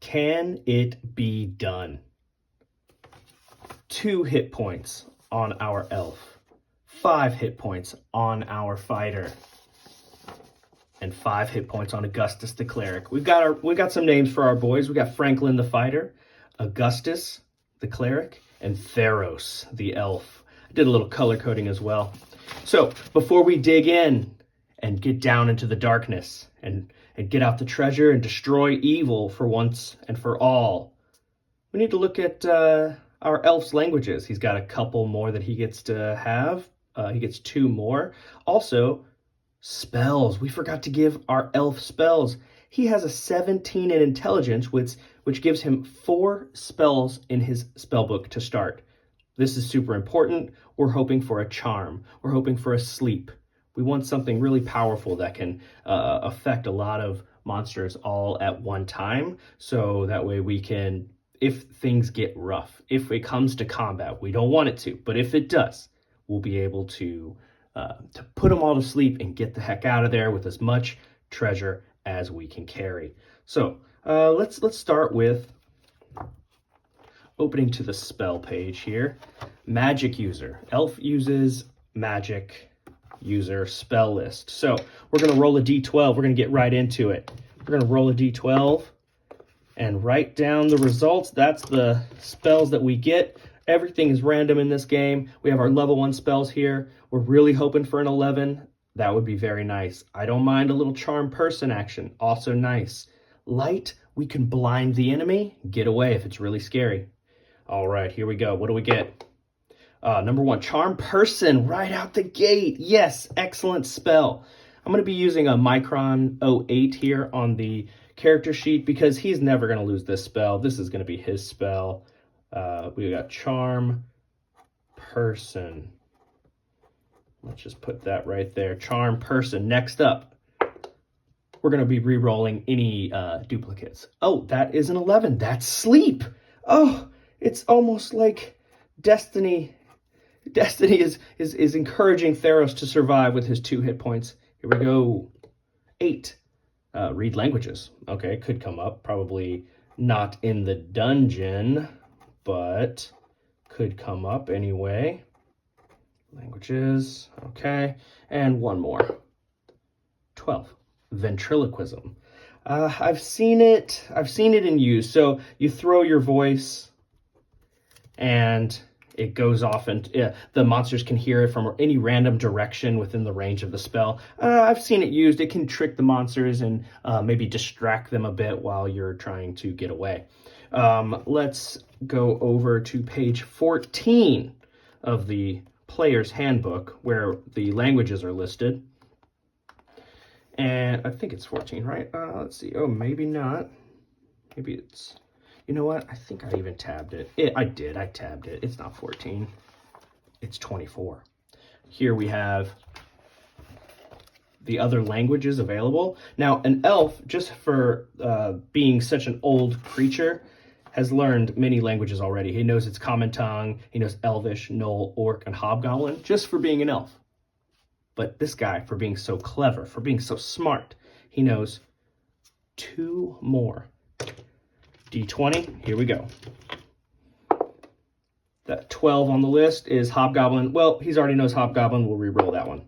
Can it be done? 2 hit points on our elf, 5 hit points on our fighter, and 5 hit points on Augustus the cleric. We got some names for our boys. We got Franklin the fighter, Augustus the cleric, and Theros the elf. I did a little color coding as well. So before we dig in and get down into the darkness and get out the treasure and destroy evil for once and for all, we need to look at our elf's languages. He's got a couple more that he gets to have. He gets 2 more. Also, spells. We forgot to give our elf spells. He has a 17 in intelligence, which gives him 4 spells in his spellbook to start. This is super important. We're hoping for a charm. We're hoping for a sleep. We want something really powerful that can affect a lot of monsters all at one time. So that way we can, if things get rough, if it comes to combat, we don't want it to, but if it does, we'll be able to put them all to sleep and get the heck out of there with as much treasure as we can carry. So let's start with opening to the spell page here. Magic user. Elf uses magic user spell list. So we're going to roll a d12. We're going to get right into it. We're going to roll a d12 and write down the results. That's the spells that we get. Everything is random in this game. We have our level 1 spells here. We're really hoping for an 11. That would be very nice. I don't mind a little charm person action. Also nice. Light, we can blind the enemy, get away if it's really scary. All right, here we go. What do we get? Number 1, charm person right out the gate. Yes, excellent spell. I'm going to be using a Micron 08 here on the character sheet because he's never going to lose this spell. This is going to be his spell. We got charm person. Let's just put that right there. Charm person. Next up, we're going to be re-rolling any duplicates. Oh, that is an 11. That's sleep. Oh, it's almost like Destiny. Destiny is encouraging Theros to survive with his 2 hit points. Here we go. 8. Read languages. Okay, could come up. Probably not in the dungeon, but could come up anyway. Languages. Okay, and 1 more. 12. Ventriloquism. I've seen it in use. So you throw your voice and it goes off and the monsters can hear it from any random direction within the range of the spell. I've seen it used. It can trick the monsters and maybe distract them a bit while you're trying to get away. Let's go over to page 14 of the player's handbook where the languages are listed. And I think it's 14, right? Let's see. Oh, maybe not. Maybe it's... You know what? I think I even tabbed it. I did. I tabbed it. It's not 14. It's 24. Here we have the other languages available. Now, an elf, just for being such an old creature, has learned many languages already. He knows its common tongue. He knows Elvish, Gnoll, Orc, and Hobgoblin, just for being an elf. But this guy, for being so clever, for being so smart, he knows 2 more. D20, here we go. That 12 on the list is Hobgoblin. Well, he already knows Hobgoblin. We'll re-roll that one.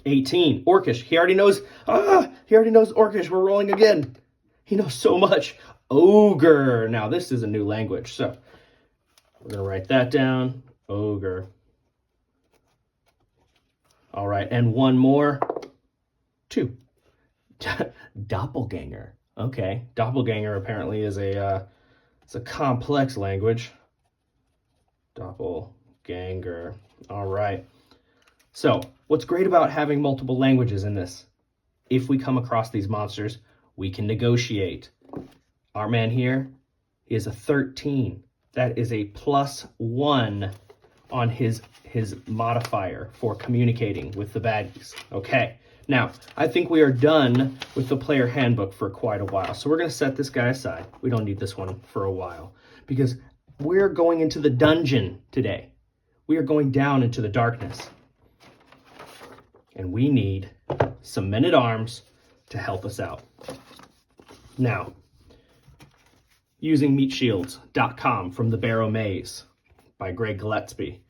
18, Orcish. He already knows Orcish. We're rolling again. He knows so much. Ogre. Now, this is a new language, so we're going to write that down. Ogre. All right, and 1 more. 2. Doppelganger. Okay, doppelganger apparently is it's a complex language. Doppelganger. All right. So, what's great about having multiple languages in this? If we come across these monsters, we can negotiate. Our man here, he is a 13. That is a +1 on his modifier for communicating with the baddies. Okay. Now, I think we are done with the player handbook for quite a while. So we're going to set this guy aside. We don't need this one for a while because we're going into the dungeon today. We are going down into the darkness. And we need some men-at-arms to help us out. Now, using meatshields.com from the Barrow Maze by Greg Gillespie,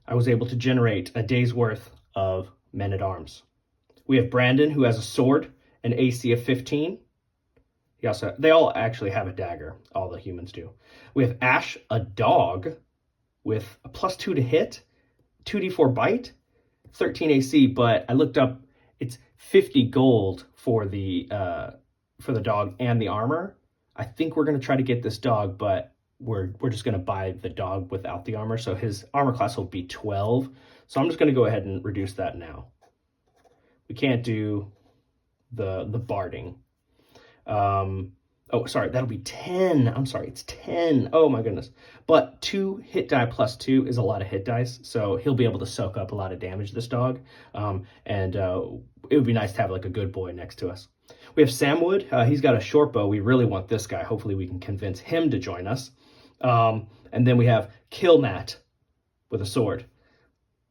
I was able to generate a day's worth of men-at-arms. We have Brandon, who has a sword, an AC of 15. They all actually have a dagger. All the humans do. We have Ash, a dog, with a +2 to hit, 2d4 bite, 13 AC. But I looked up; it's 50 gold for the dog and the armor. I think we're gonna try to get this dog, but we're just gonna buy the dog without the armor. So his armor class will be 12. So I'm just gonna go ahead and reduce that now. We can't do the barding. Oh, sorry, that'll be 10. I'm sorry, it's 10. Oh my goodness. But 2 hit die +2 is a lot of hit dice, so he'll be able to soak up a lot of damage, this dog. It would be nice to have like a good boy next to us. We have Samwood. He's got a short bow. We really want this guy. Hopefully we can convince him to join us. And then we have Killmat with a sword.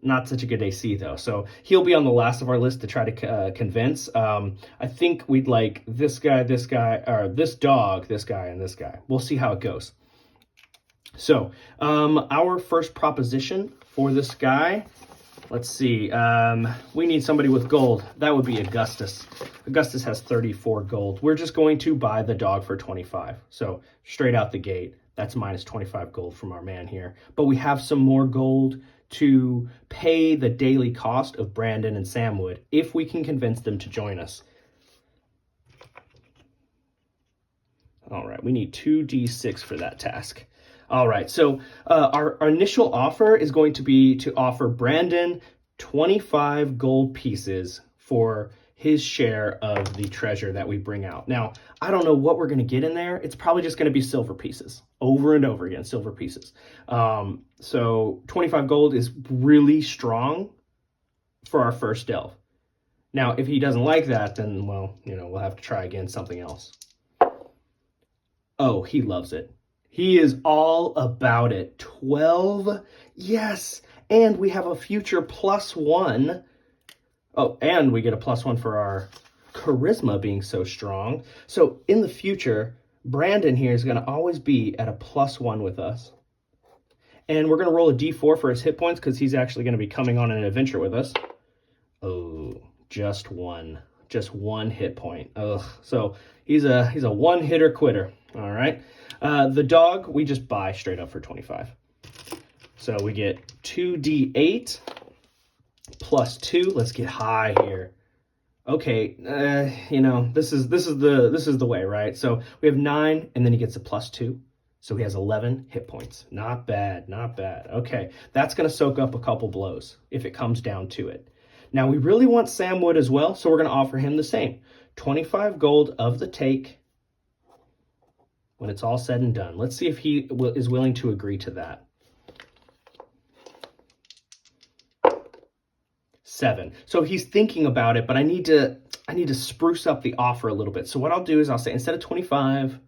Not such a good AC though, so he'll be on the last of our list to try to convince. I think we'd like this guy, or this dog, this guy, and this guy. We'll see how it goes. So our first proposition for this guy, let's see. We need somebody with gold. That would be Augustus. Augustus has 34 gold. We're just going to buy the dog for 25. So straight out the gate, that's minus 25 gold from our man here. But we have some more gold to pay the daily cost of Brandon and Samwood if we can convince them to join us. All right, we need 2d6 for that task. All right, so our initial offer is going to be to offer Brandon 25 gold pieces for his share of the treasure that we bring out. Now, I don't know what we're going to get in there. It's probably just going to be silver pieces over and over again, silver pieces. So 25 gold is really strong for our first delve. Now, if he doesn't like that, then, well, we'll have to try again, something else. Oh, he loves it. He is all about it. 12, yes. And we have a future +1. Oh, and we get a +1 for our charisma being so strong. So in the future, Brandon here is going to always be at a +1 with us. And we're going to roll a d4 for his hit points because he's actually going to be coming on an adventure with us. Oh, just one hit point. Ugh. So he's a one-hitter quitter. All right. The dog, we just buy straight up for 25. So we get 2d8 +2. Let's get high here. Okay, this is the way, right? So we have 9, and then he gets a +2. So he has 11 hit points. Not bad, not bad. Okay, that's going to soak up a couple blows if it comes down to it. Now, we really want Samwood as well, so we're going to offer him the same. 25 gold of the take when it's all said and done. Let's see if he is willing to agree to that. 7. So he's thinking about it, but I need to spruce up the offer a little bit. So what I'll do is I'll say, instead of 25,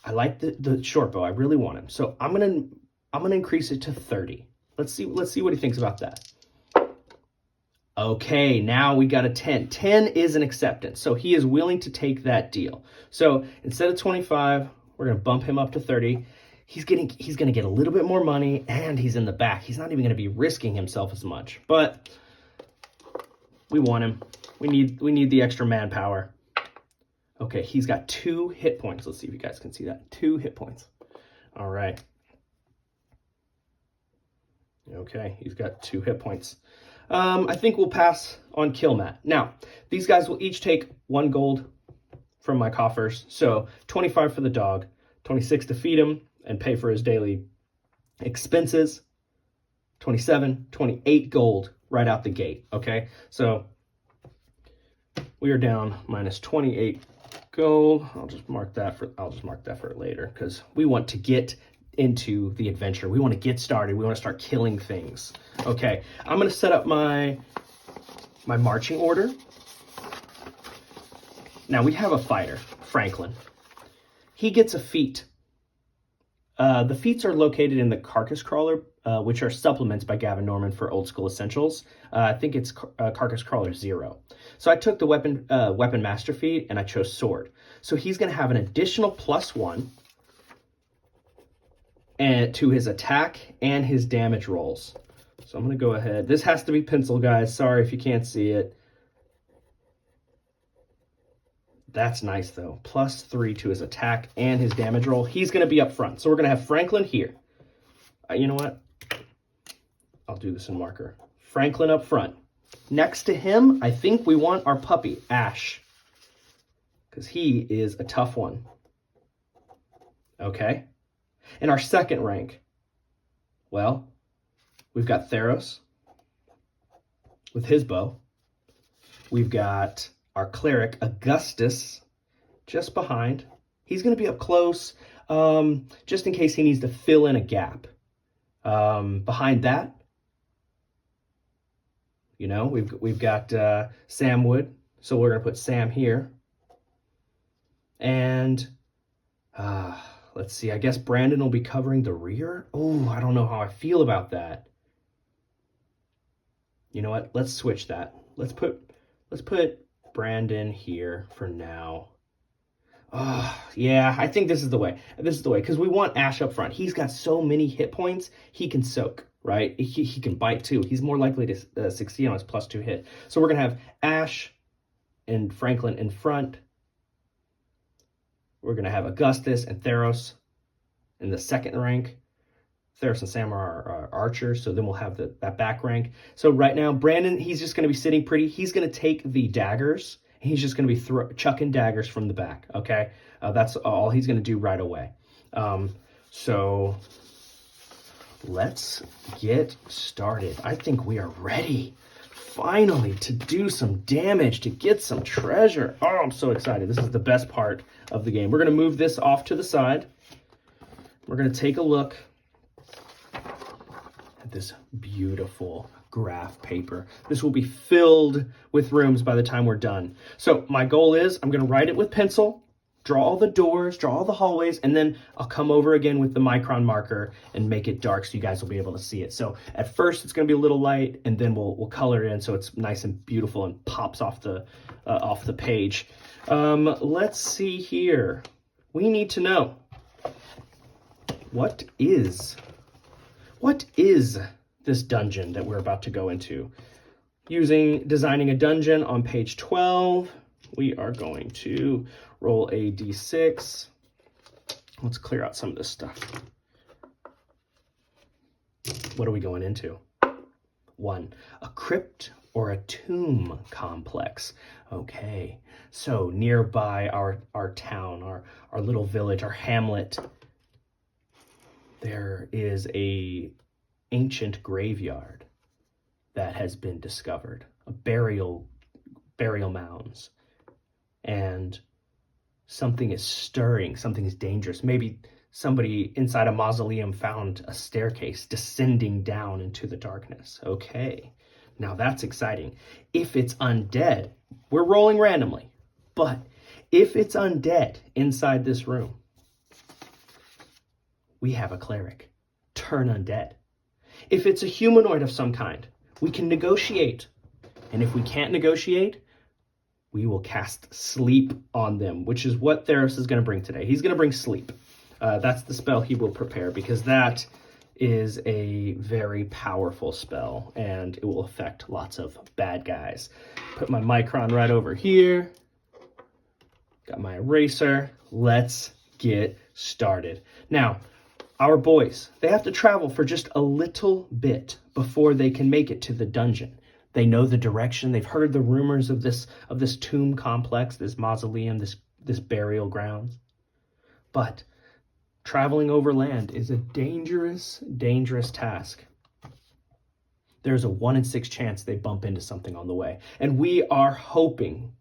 I like the short bow. I really want him. So I'm gonna increase it to 30. Let's see what he thinks about that. Okay, now we got a 10. 10 is an acceptance. So he is willing to take that deal. So instead of 25, we're gonna bump him up to 30. He's gonna get a little bit more money, and he's in the back. He's not even gonna be risking himself as much. But we want him. We need the extra manpower. Okay, he's got 2 hit points. Let's see if you guys can see that. 2 hit points. All right. Okay, he's got 2 hit points. I think we'll pass on Killmat. Now, these guys will each take 1 gold from my coffers. So 25 for the dog, 26 to feed him and pay for his daily expenses, 27, 28 gold right out the gate. Okay, so we are down minus 28 gold. I'll just mark that for later because we want to get into the adventure. We want to get started. We want to start killing things. Okay, I'm going to set up my marching order. Now we have a fighter, Franklin. He gets a feat. The feats are located in the carcass crawler which are supplements by Gavin Norman for Old School Essentials. I think it's Carcass Crawler 0. So I took the weapon master feat and I chose sword. So he's going to have an additional +1 and to his attack and his damage rolls. So I'm going to go ahead. This has to be pencil, guys. Sorry if you can't see it. That's nice, though. +3 to his attack and his damage roll. He's going to be up front. So we're going to have Franklin here. You know what? I'll do this in marker. Franklin up front. Next to him, I think we want our puppy, Ash, because he is a tough one. Okay. In our second rank, well, we've got Theros with his bow. We've got our cleric, Augustus, just behind. He's going to be up close, just in case he needs to fill in a gap. Behind that, you know, we've got Sam Wood, so we're going to put Sam here. And let's see, I guess Brandon will be covering the rear. Oh, I don't know how I feel about that. You know what? Let's switch that. Let's put Brandon here for now. Yeah, I think this is the way. This is the way, because we want Ash up front. He's got so many hit points, he can soak, right? He can bite too. He's more likely to succeed on his +2 hit. So we're going to have Ash and Franklin in front. We're going to have Augustus and Theros in the second rank. Theros and Sam are archers, so then we'll have that back rank. So right now, Brandon, he's just going to be sitting pretty. He's going to take the daggers. He's just going to be chucking daggers from the back, okay? That's all he's going to do right away. So let's get started. I think we are ready, finally, to do some damage, to get some treasure. Oh, I'm so excited. This is the best part of the game. We're going to move this off to the side. We're going to take a look at this beautiful graph paper. This will be filled with rooms by the time we're done. So my goal is I'm going to write it with pencil, draw all the doors, draw all the hallways, and then I'll come over again with the micron marker and make it dark so you guys will be able to see it. So at first it's going to be a little light, and then we'll color it in so it's nice and beautiful and pops off the page. Let's see here. We need to know, what is this dungeon that we're about to go into? Using designing a dungeon on page 12, we are going to roll a d6. Let's clear out some of this stuff. What are we going into? 1, a crypt or a tomb complex. Okay, so nearby our town, our little village, our hamlet, there is a ancient graveyard that has been discovered, a burial mounds, and something is stirring, something is dangerous. Maybe somebody inside a mausoleum found a staircase descending down into the darkness. Okay, now that's exciting. If it's undead, we're rolling randomly, but if it's undead inside this room, we have a cleric. Turn undead. If it's a humanoid of some kind, we can negotiate. And if we can't negotiate, we will cast sleep on them, which is what Theros is going to bring today. He's going to bring sleep. That's the spell he will prepare, because that is a very powerful spell, and it will affect lots of bad guys. Put my micron right over here. Got my eraser. Let's get started. Now, our boys, they have to travel for just a little bit before they can make it to the dungeon. They know the direction. They've heard the rumors of this tomb complex, this mausoleum, this burial grounds. But traveling overland is a dangerous, dangerous task. There's a 1 in 6 chance they bump into something on the way. And we are hoping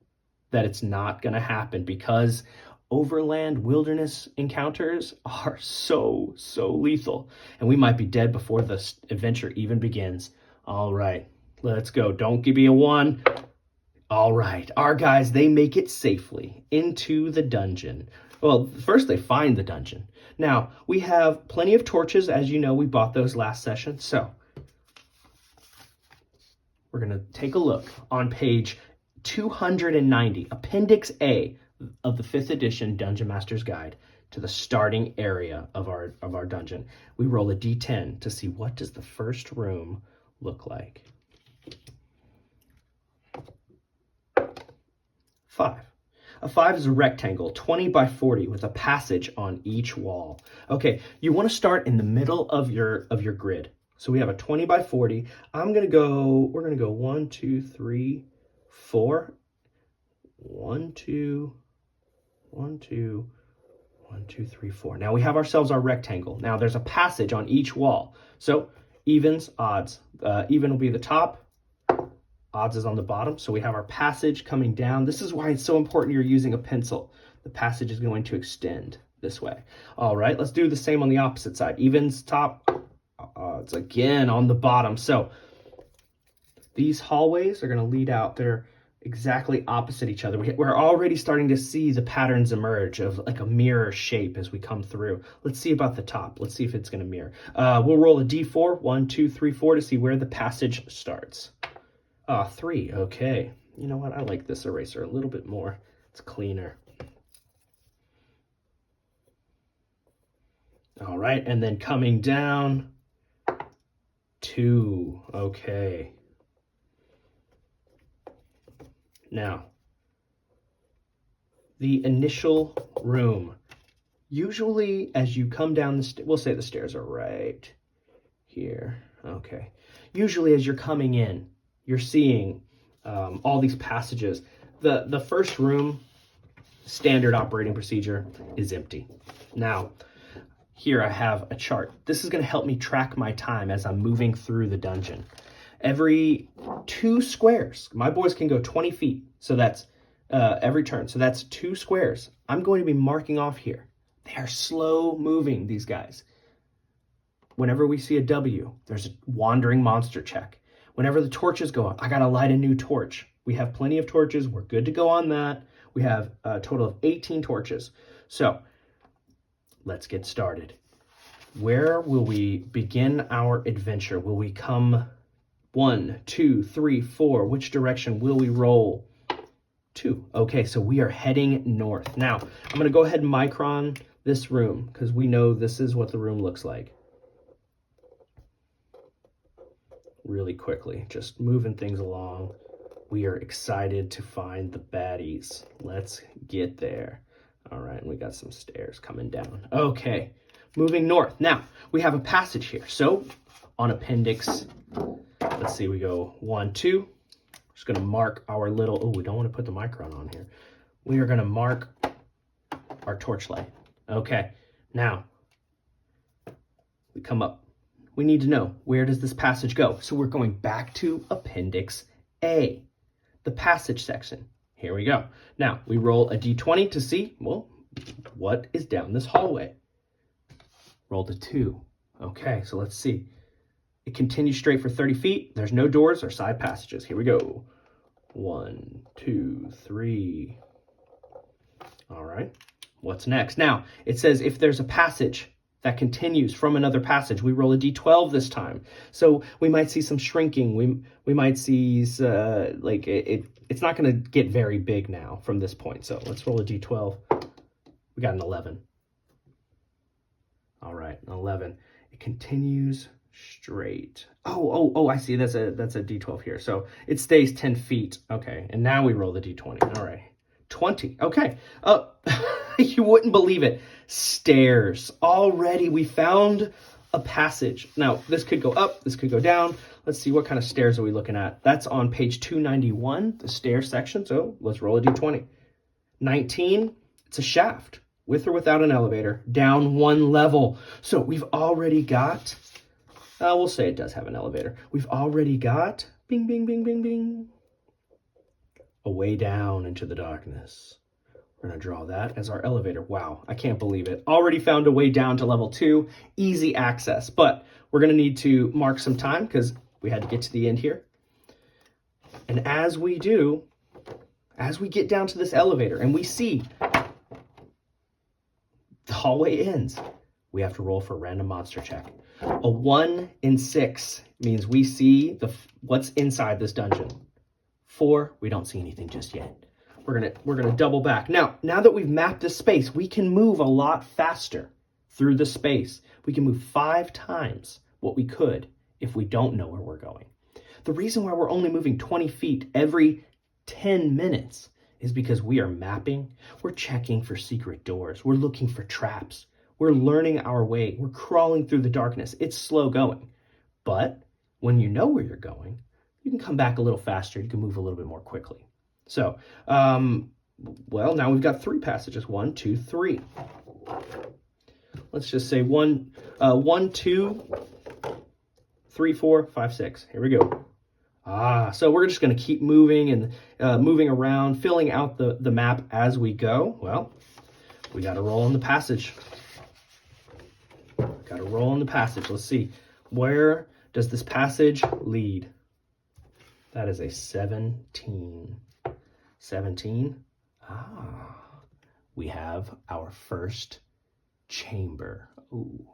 that it's not going to happen, because overland wilderness encounters are so lethal, and we might be dead before the adventure even begins. All right, let's go. Don't give me a 1. All right, our guys, they make it safely into the dungeon. Well, first they find the dungeon. Now, we have plenty of torches. As you know, we bought those last session. So we're going to take a look on page 290, Appendix A of the 5th edition Dungeon Master's Guide to the starting area of our dungeon. We roll a d10 to see what does the first room look like. 5. A 5 is a rectangle, 20 by 40, with a passage on each wall. Okay, you want to start in the middle of your grid. So we have a 20 by 40. We're gonna go 1, 2, 3, 4. 1, 2, 1, 2, 1, 2, 3, 4. Now we have ourselves our rectangle. Now there's a passage on each wall. So evens, odds. Even will be the top. Odds is on the bottom. So we have our passage coming down. This is why it's so important you're using a pencil. The passage is going to extend this way. All right, let's do the same on the opposite side. Evens, top, odds again on the bottom. So these hallways are going to lead out. They're exactly opposite each other. We're already starting to see the patterns emerge of like a mirror shape as we come through. Let's see about the top. Let's see if it's going to mirror. We'll roll a d4, 1, 2, 3, 4 to see where the passage starts. 3, okay. You know what? I like this eraser a little bit more. It's cleaner. All right, and then coming down, 2, okay. Now, the initial room. Usually as you come down we'll say the stairs are right here, okay. Usually as you're coming in, you're seeing all these passages. The first room, standard operating procedure, is empty. Now, here I have a chart. This is going to help me track my time as I'm moving through the dungeon. Every 2 squares, my boys can go 20 feet, so that's every turn. So that's 2 squares. I'm going to be marking off here. They are slow moving, these guys. Whenever we see a W, there's a wandering monster check. Whenever the torches go on, I got to light a new torch. We have plenty of torches. We're good to go on that. We have a total of 18 torches. So let's get started. Where will we begin our adventure? Will we come 1, 2, 3, 4? Which direction will we roll? 2. Okay, so we are heading north. Now, I'm going to go ahead and micron this room because we know this is what the room looks like. Really quickly, just moving things along. We are excited to find the baddies. Let's get there. All right, and we got some stairs coming down. Okay, moving north. Now, we have a passage here. So, on appendix, let's see, we go 1, 2. Just gonna mark our little, oh, we don't want to put the micron on here. We are gonna mark our torchlight. Okay, now, we come up. We need to know, where does this passage go? So we're going back to Appendix A, the passage section. Here we go. Now, we roll a d20 to see, well, what is down this hallway? Rolled a 2. Okay, so let's see. It continues straight for 30 feet. There's no doors or side passages. Here we go. 1, 2, 3. All right, what's next? Now, it says if there's a passage that continues from another passage, we roll a d12 this time. So we might see some shrinking. We might see like it's not going to get very big now from this point. So let's roll a d12. We got an 11. All right, an 11. It continues straight. Oh, I see. That's a d12 here. So it stays 10 feet. Okay, and now we roll the d20. All right, 20. Okay. You wouldn't believe it. Stairs. Already we found a passage. Now, this could go up, this could go down. Let's see, what kind of stairs are we looking at? That's on page 291, the stair section. So let's roll a d20. 19, it's a shaft, with or without an elevator, down 1 level. So we've already got, we'll say it does have an elevator. We've already got, bing, bing, bing, bing, bing, a way down into the darkness. We're going to draw that as our elevator. Wow, I can't believe it. Already found a way down to level 2, easy access. But we're going to need to mark some time because we had to get to the end here. And as we do, as we get down to this elevator and we see the hallway ends. We have to roll for a random monster check. A 1 in 6 means we see what's inside this dungeon. 4, we don't see anything just yet. We're gonna double back. Now that we've mapped this space, we can move a lot faster through the space. We can move 5 times what we could if we don't know where we're going. The reason why we're only moving 20 feet every 10 minutes is because we are mapping, we're checking for secret doors, we're looking for traps, we're learning our way, we're crawling through the darkness. It's slow going. But when you know where you're going, you can come back a little faster, you can move a little bit more quickly. So, well, now we've got 3 passages. 1, 2, 3. Let's just say 1, 2, 3, 4, 5, 6. Here we go. So we're just going to keep moving and moving around, filling out the map as we go. Well, we got to roll in the passage. Got to roll in the passage. Let's see. Where does this passage lead? That is a 17. 17. We have our first chamber. Ooh,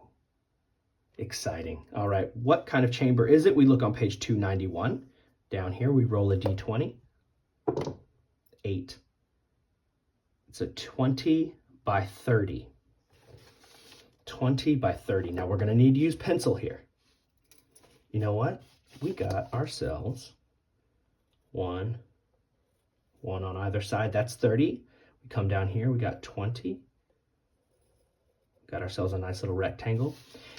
exciting. All right, what kind of chamber is it? We look on page 291. Down here, we roll a d20. 8. It's a 20 by 30. 20 by 30. Now, we're going to need to use pencil here. You know what? We got ourselves one on either side. That's 30. We come down here. We got 20. Got ourselves a nice little rectangle.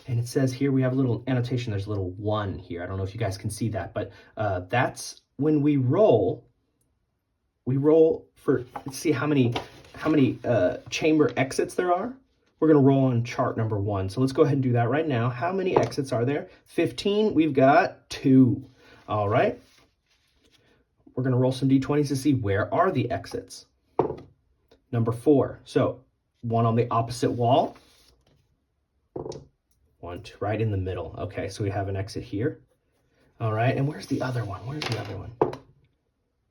And it says here, we have a little annotation. There's a little 1 here. I don't know if you guys can see that, but that's when we roll. We roll for, let's see how many chamber exits there are. We're going to roll on chart number 1. So let's go ahead and do that right now. How many exits are there? 15. We've got 2. All right. We're going to roll some d20s to see where are the exits. Number 4. So 1 on the opposite wall. 1 right in the middle. Okay, so we have an exit here. All right, and where's the other one?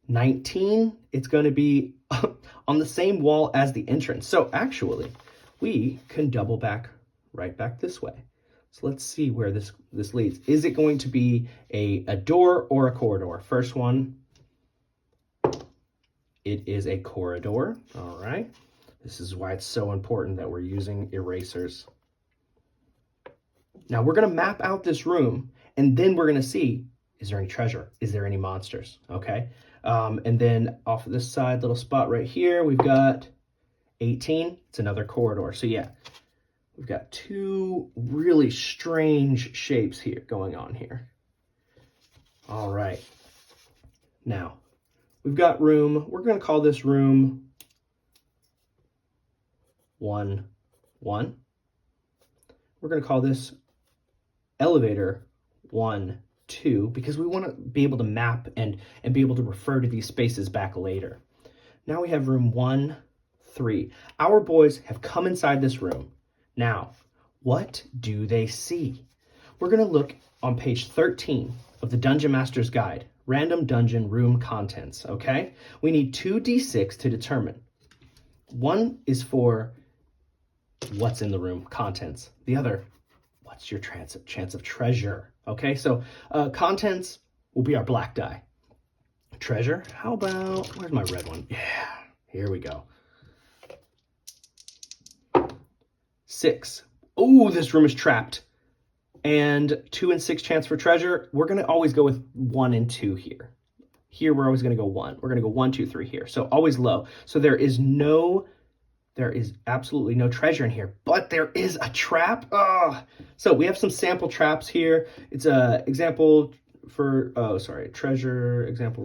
19. It's going to be on the same wall as the entrance. So actually, we can double back right back this way. So let's see where this leads. Is it going to be a door or a corridor? First one, it is a corridor. All right. This is why it's so important that we're using erasers. Now we're going to map out this room, and then we're going to see, is there any treasure? Is there any monsters? Okay. And then off of this side, little spot right here, we've got 18. It's another corridor. So yeah, we've got 2 really strange shapes here going on here. All right. Now, we've got room. We're going to call this room 1, 1. We're going to call this elevator 1, 2, because we want to be able to map and be able to refer to these spaces back later. Now we have room 1, 3. Our boys have come inside this room. Now, what do they see? We're going to look on page 13 of the Dungeon Master's Guide, Random Dungeon Room Contents, okay? We need 2d6 to determine. 1 is for what's in the room, contents. The other, what's your chance of treasure, okay? So contents will be our black die. Treasure, how about, where's my red one? Yeah, here we go. 6. Oh, this room is trapped. And 2 and 6 chance for treasure. We're going to always go with 1 and 2 here. Here, we're always going to go 1. We're going to go 1, 2, 3 here. So always low. So there is absolutely no treasure in here, but there is a trap. So we have some sample traps here. It's a example for, treasure, example,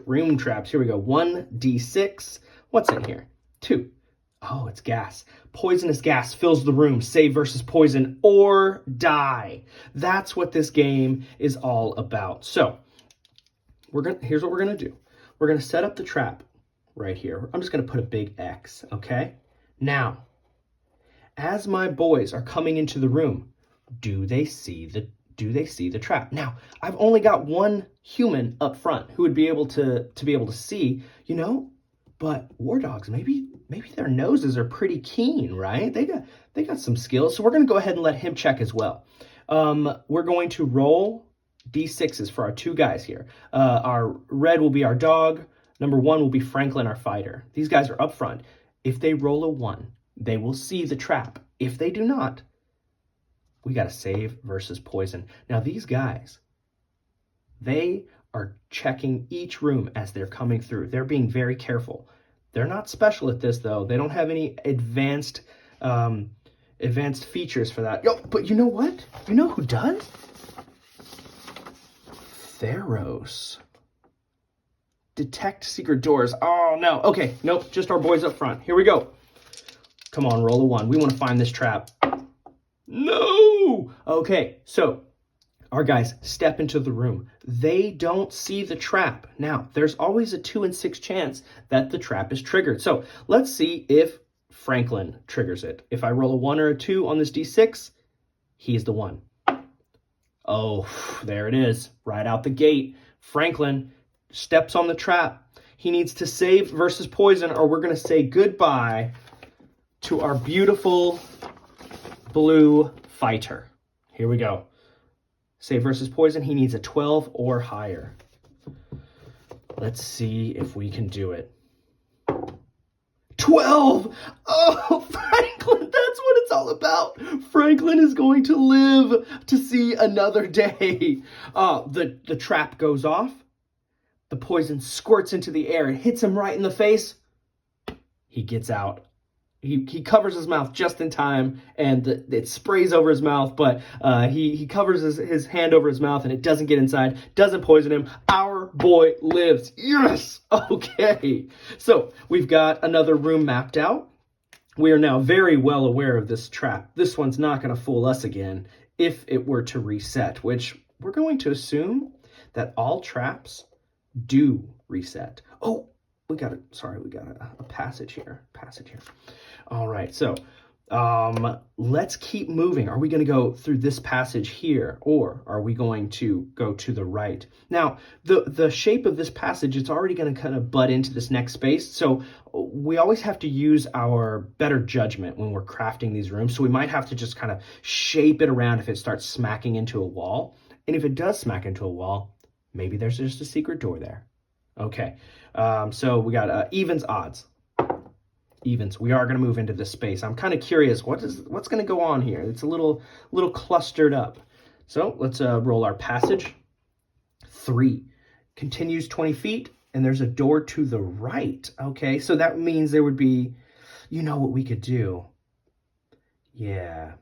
room traps. Here we go. 1d6. What's in here? 2. Oh, it's gas. Poisonous gas fills the room. Save versus poison or die. That's what this game is all about. So here's what we're going to do. We're going to set up the trap right here. I'm just going to put a big X, okay? Now, as my boys are coming into the room, do they see the trap? Now, I've only got 1 human up front who would be able to see, But war dogs, maybe their noses are pretty keen, right? They got some skills. So we're going to go ahead and let him check as well. We're going to roll D6s for our two guys here. Our red will be our dog. Number 1 will be Franklin, our fighter. These guys are up front. If they roll a 1, they will see the trap. If they do not, we got to save versus poison. Now these guys, they are checking each room as they're coming through. They're being very careful. They're not special at this, though. They don't have any advanced features for that. Yo, but you know what? You know who does? Theros. Detect secret doors. Oh, no. Okay, nope. Just our boys up front. Here we go. Come on, roll a 1. We want to find this trap. No! Okay, so our guys step into the room. They don't see the trap. Now, there's always a 2 in 6 chance that the trap is triggered. So let's see if Franklin triggers it. If I roll a 1 or a 2 on this D6, he's the one. Oh, there it is. Right out the gate. Franklin steps on the trap. He needs to save versus poison, or we're going to say goodbye to our beautiful blue fighter. Here we go. Save versus poison. He needs a 12 or higher. Let's see if we can do it. 12! Oh, Franklin, that's what it's all about. Franklin is going to live to see another day. The trap goes off. The poison squirts into the air. It hits him right in the face. He gets out. He covers his mouth just in time, and it sprays over his mouth, but he covers his hand over his mouth, and it doesn't get inside, doesn't poison him. Our boy lives. Yes! Okay. So we've got another room mapped out. We are now very well aware of this trap. This one's not going to fool us again if it were to reset, which we're going to assume that all traps do reset. Oh, we got a passage here. All right, so let's keep moving. Are we going to go through this passage here, or are we going to go to the right? Now, the shape of this passage, it's already going to kind of butt into this next space, so we always have to use our better judgment when we're crafting these rooms, so we might have to just kind of shape it around if it starts smacking into a wall. And if it does smack into a wall, maybe there's just a secret door there. Okay, so we got evens, odds. Evens. We are going to move into this space. I'm kind of curious what's going to go on here. It's a little clustered up. So let's roll our passage. 3 continues 20 feet, and there's a door to the right. Okay, so that means there would be, you know what we could do? Yeah.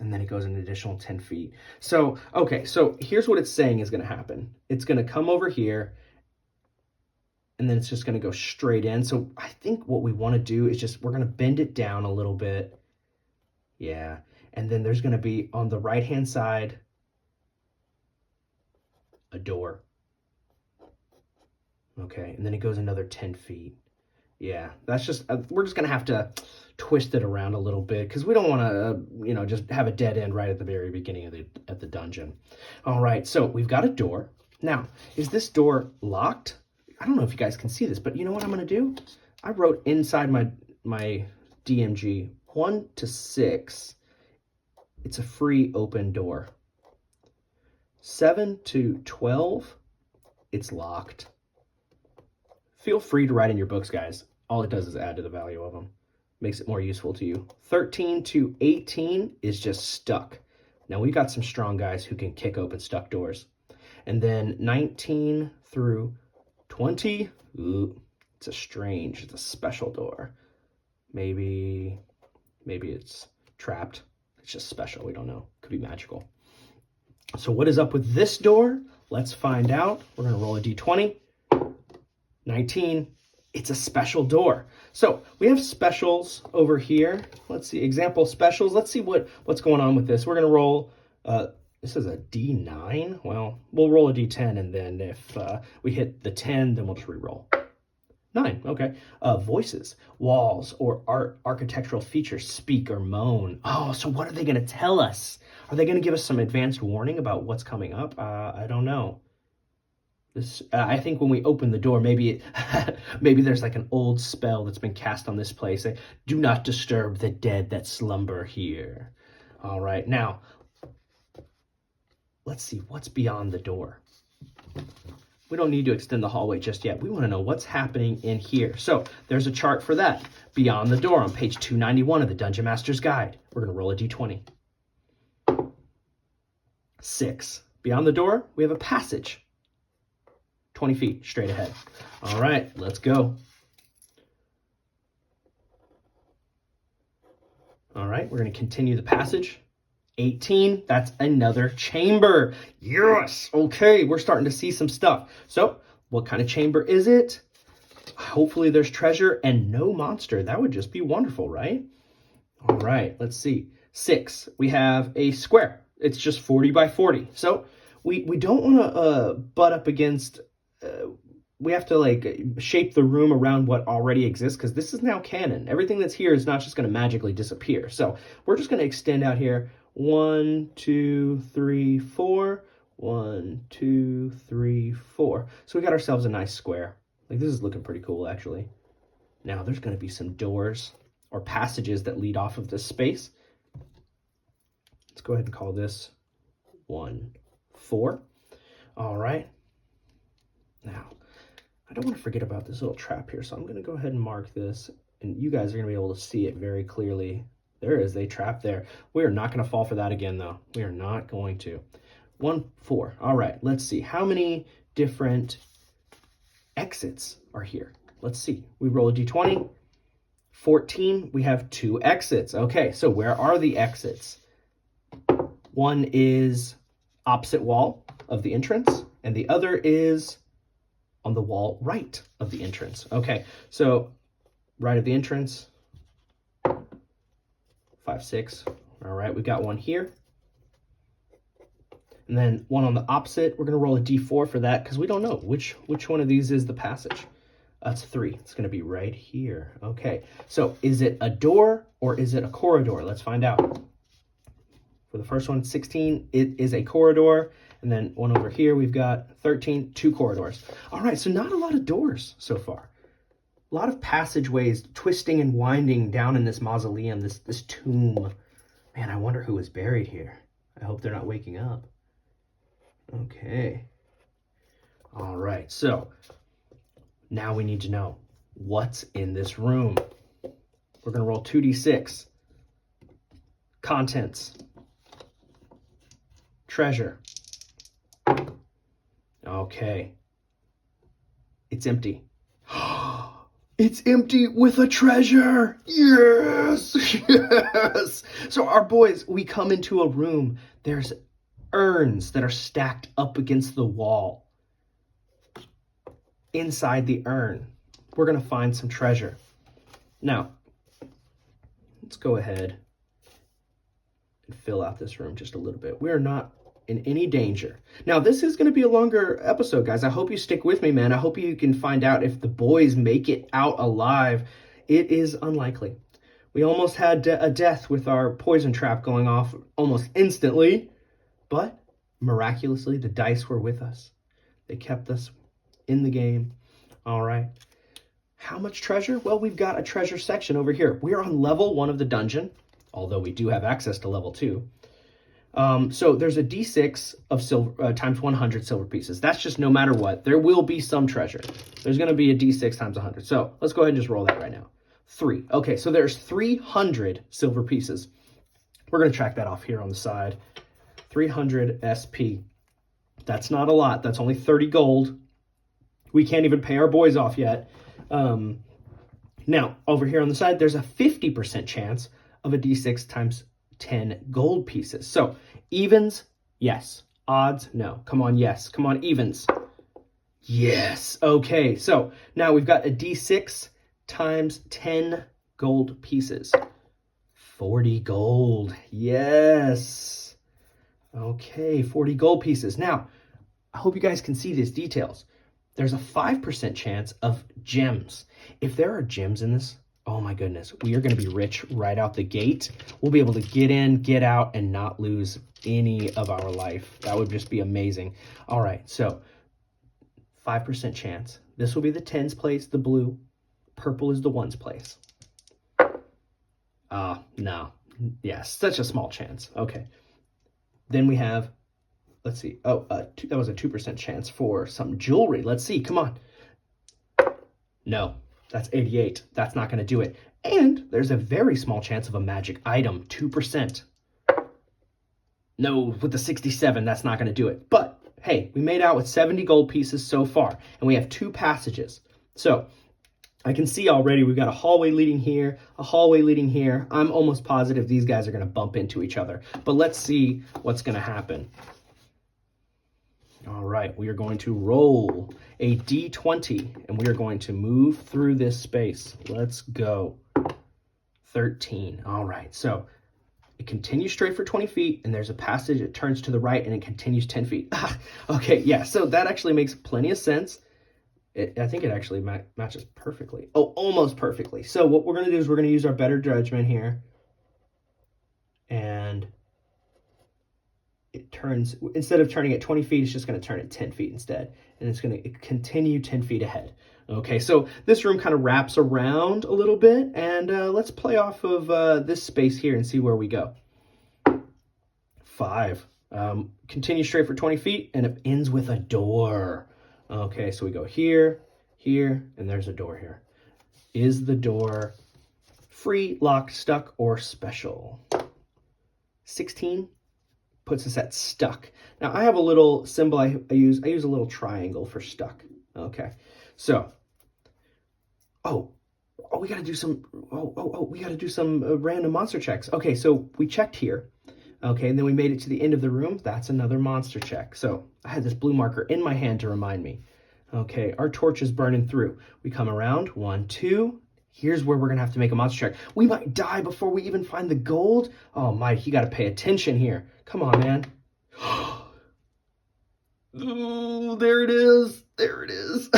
And then it goes an additional 10 feet. So, okay, so here's what it's saying is going to happen. It's going to come over here, and then it's just going to go straight in. So I think what we want to do is we're going to bend it down a little bit. Yeah. And then there's going to be on the right-hand side, a door. Okay. And then it goes another 10 feet. Yeah. That's just, we're just going to have to twist it around a little bit because we don't want to, just have a dead end right at the very beginning of the dungeon. All right. So we've got a door. Now, is this door locked? I don't know if you guys can see this, but you know what I'm going to do? I wrote inside my DMG 1 to 6. It's a free open door. 7 to 12, it's locked. Feel free to write in your books, guys. All it does is add to the value of them. Makes it more useful to you. 13 to 18 is just stuck. Now we've got some strong guys who can kick open stuck doors. And then 19 through 20, ooh, it's a special door. Maybe it's trapped. It's just special, we don't know. Could be magical. So what is up with this door? Let's find out. We're gonna roll a d20. 19, it's a special door. So we have specials over here. Let's see, example specials. Let's see what's going on with this. We're gonna roll, this is a D9. Well, we'll roll a D10, and then if we hit the 10, then we'll just re-roll. 9, okay. Voices, walls, or architectural features speak or moan. Oh, so what are they going to tell us? Are they going to give us some advanced warning about what's coming up? I don't know. This, I think when we open the door, maybe maybe there's like an old spell that's been cast on this place. Like, do not disturb the dead that slumber here. All right, now, let's see what's beyond the door. We don't need to extend the hallway just yet. We want to know what's happening in here. So there's a chart for that. Beyond the door on page 291 of the Dungeon Master's Guide. We're going to roll a d20. 6. Beyond the door, we have a passage. 20 feet straight ahead. All right, let's go. All right, we're going to continue the passage. 18, that's another chamber. Yes, okay, we're starting to see some stuff. So, what kind of chamber is it? Hopefully there's treasure and no monster. That would just be wonderful, right? All right, let's see. 6, we have a square. It's just 40 by 40. So, we don't want to butt up against... we have to like shape the room around what already exists, because this is now canon. Everything that's here is not just going to magically disappear. So we're just going to extend out here. 1, 2, 3, 4. 1, 2, 3, 4. So we got ourselves a nice square. Like, this is looking pretty cool, actually. Now there's going to be some doors or passages that lead off of this space. Let's go ahead and call this 1, 4. All right. Now, I don't want to forget about this little trap here, so I'm going to go ahead and mark this, and you guys are going to be able to see it very clearly. There is a trap there. We are not going to fall for that again, though. We are not going to. 1, 4. All right, let's see. How many different exits are here? Let's see. We roll a d20. 14, we have 2 exits. Okay, so where are the exits? One is opposite wall of the entrance, and the other is on the wall right of the entrance. Okay, so right of the entrance, 5, 6. All right, we got one here. And then one on the opposite. We're going to roll a d4 for that because we don't know which one of these is the passage. That's 3. It's going to be right here. Okay, so is it a door or is it a corridor? Let's find out. For the first one, 16, it is a corridor. And then one over here, we've got 13, 2 corridors. All right, so not a lot of doors so far. A lot of passageways twisting and winding down in this mausoleum, this tomb. Man, I wonder who is buried here. I hope they're not waking up. Okay. All right, so now we need to know what's in this room. We're going to roll 2d6. Contents. Treasure. Okay. It's empty. It's empty with a treasure. Yes. Yes. So our boys, we come into a room. There's urns that are stacked up against the wall. Inside the urn, we're going to find some treasure. Now, let's go ahead and fill out this room just a little bit. We are not in any danger. Now, this is going to be a longer episode, guys. I hope you stick with me, man. I hope you can find out if the boys make it out alive. It is unlikely. We almost had a death with our poison trap going off almost instantly, but miraculously, the dice were with us. They kept us in the game. All right. How much treasure? Well, we've got a treasure section over here. We're on level 1 of the dungeon, although we do have access to level 2. So there's a d6 of silver times 100 silver pieces. That's just no matter what. There will be some treasure. There's going to be a d6 times 100. So let's go ahead and just roll that right now. 3. Okay, so there's 300 silver pieces. We're going to track that off here on the side. 300 SP. That's not a lot. That's only 30 gold. We can't even pay our boys off yet. Now, over here on the side, there's a 50% chance of a d6 times 10 gold pieces. So, evens, yes. Odds, no. Come on, yes. Come on, evens. Yes. Okay, so now we've got a d6 times 10 gold pieces. 40 gold. Yes. Okay, 40 gold pieces. Now, I hope you guys can see these details. There's a 5% chance of gems. If there are gems in this, oh my goodness, we are going to be rich right out the gate. We'll be able to get in, get out, and not lose any of our life. That would just be amazing. All right, so 5% chance. This will be the tens place, the blue. Purple is the ones place. No. Yeah, such a small chance. Okay. Then we have, let's see. Oh, that was a 2% chance for some jewelry. Let's see. Come on. No, that's 88. That's not going to do it. And there's a very small chance of a magic item, 2%. No, with the 67, that's not going to do it. But hey, we made out with 70 gold pieces so far, and we have 2 passages. So I can see already we've got a hallway leading here, a hallway leading here. I'm almost positive these guys are going to bump into each other. But let's see what's going to happen. All right, we are going to roll a d20, and we are going to move through this space. Let's go. 13. All right, so it continues straight for 20 feet, and there's a passage. It turns to the right, and it continues 10 feet. Okay, yeah, so that actually makes plenty of sense. I think it actually matches perfectly. Oh, almost perfectly. So what we're going to do is we're going to use our better judgment here. And it turns, instead of turning at 20 feet, it's just going to turn at 10 feet instead. And it's going to continue 10 feet ahead. Okay, so this room kind of wraps around a little bit, and let's play off of this space here and see where we go. 5. Continue straight for 20 feet, and it ends with a door. Okay, so we go here, here, and there's a door here. Is the door free, locked, stuck, or special? 16 puts us at stuck. Now, I have a little symbol I use. I use a little triangle for stuck. Okay, so... Oh, we got to do some, we got to do some random monster checks. Okay, so we checked here. Okay, and then we made it to the end of the room. That's another monster check. So I had this blue marker in my hand to remind me. Okay, our torch is burning through. We come around, 1, 2. Here's where we're going to have to make a monster check. We might die before we even find the gold. Oh, Mike, you got to pay attention here. Come on, man. Ooh, there it is. There it is.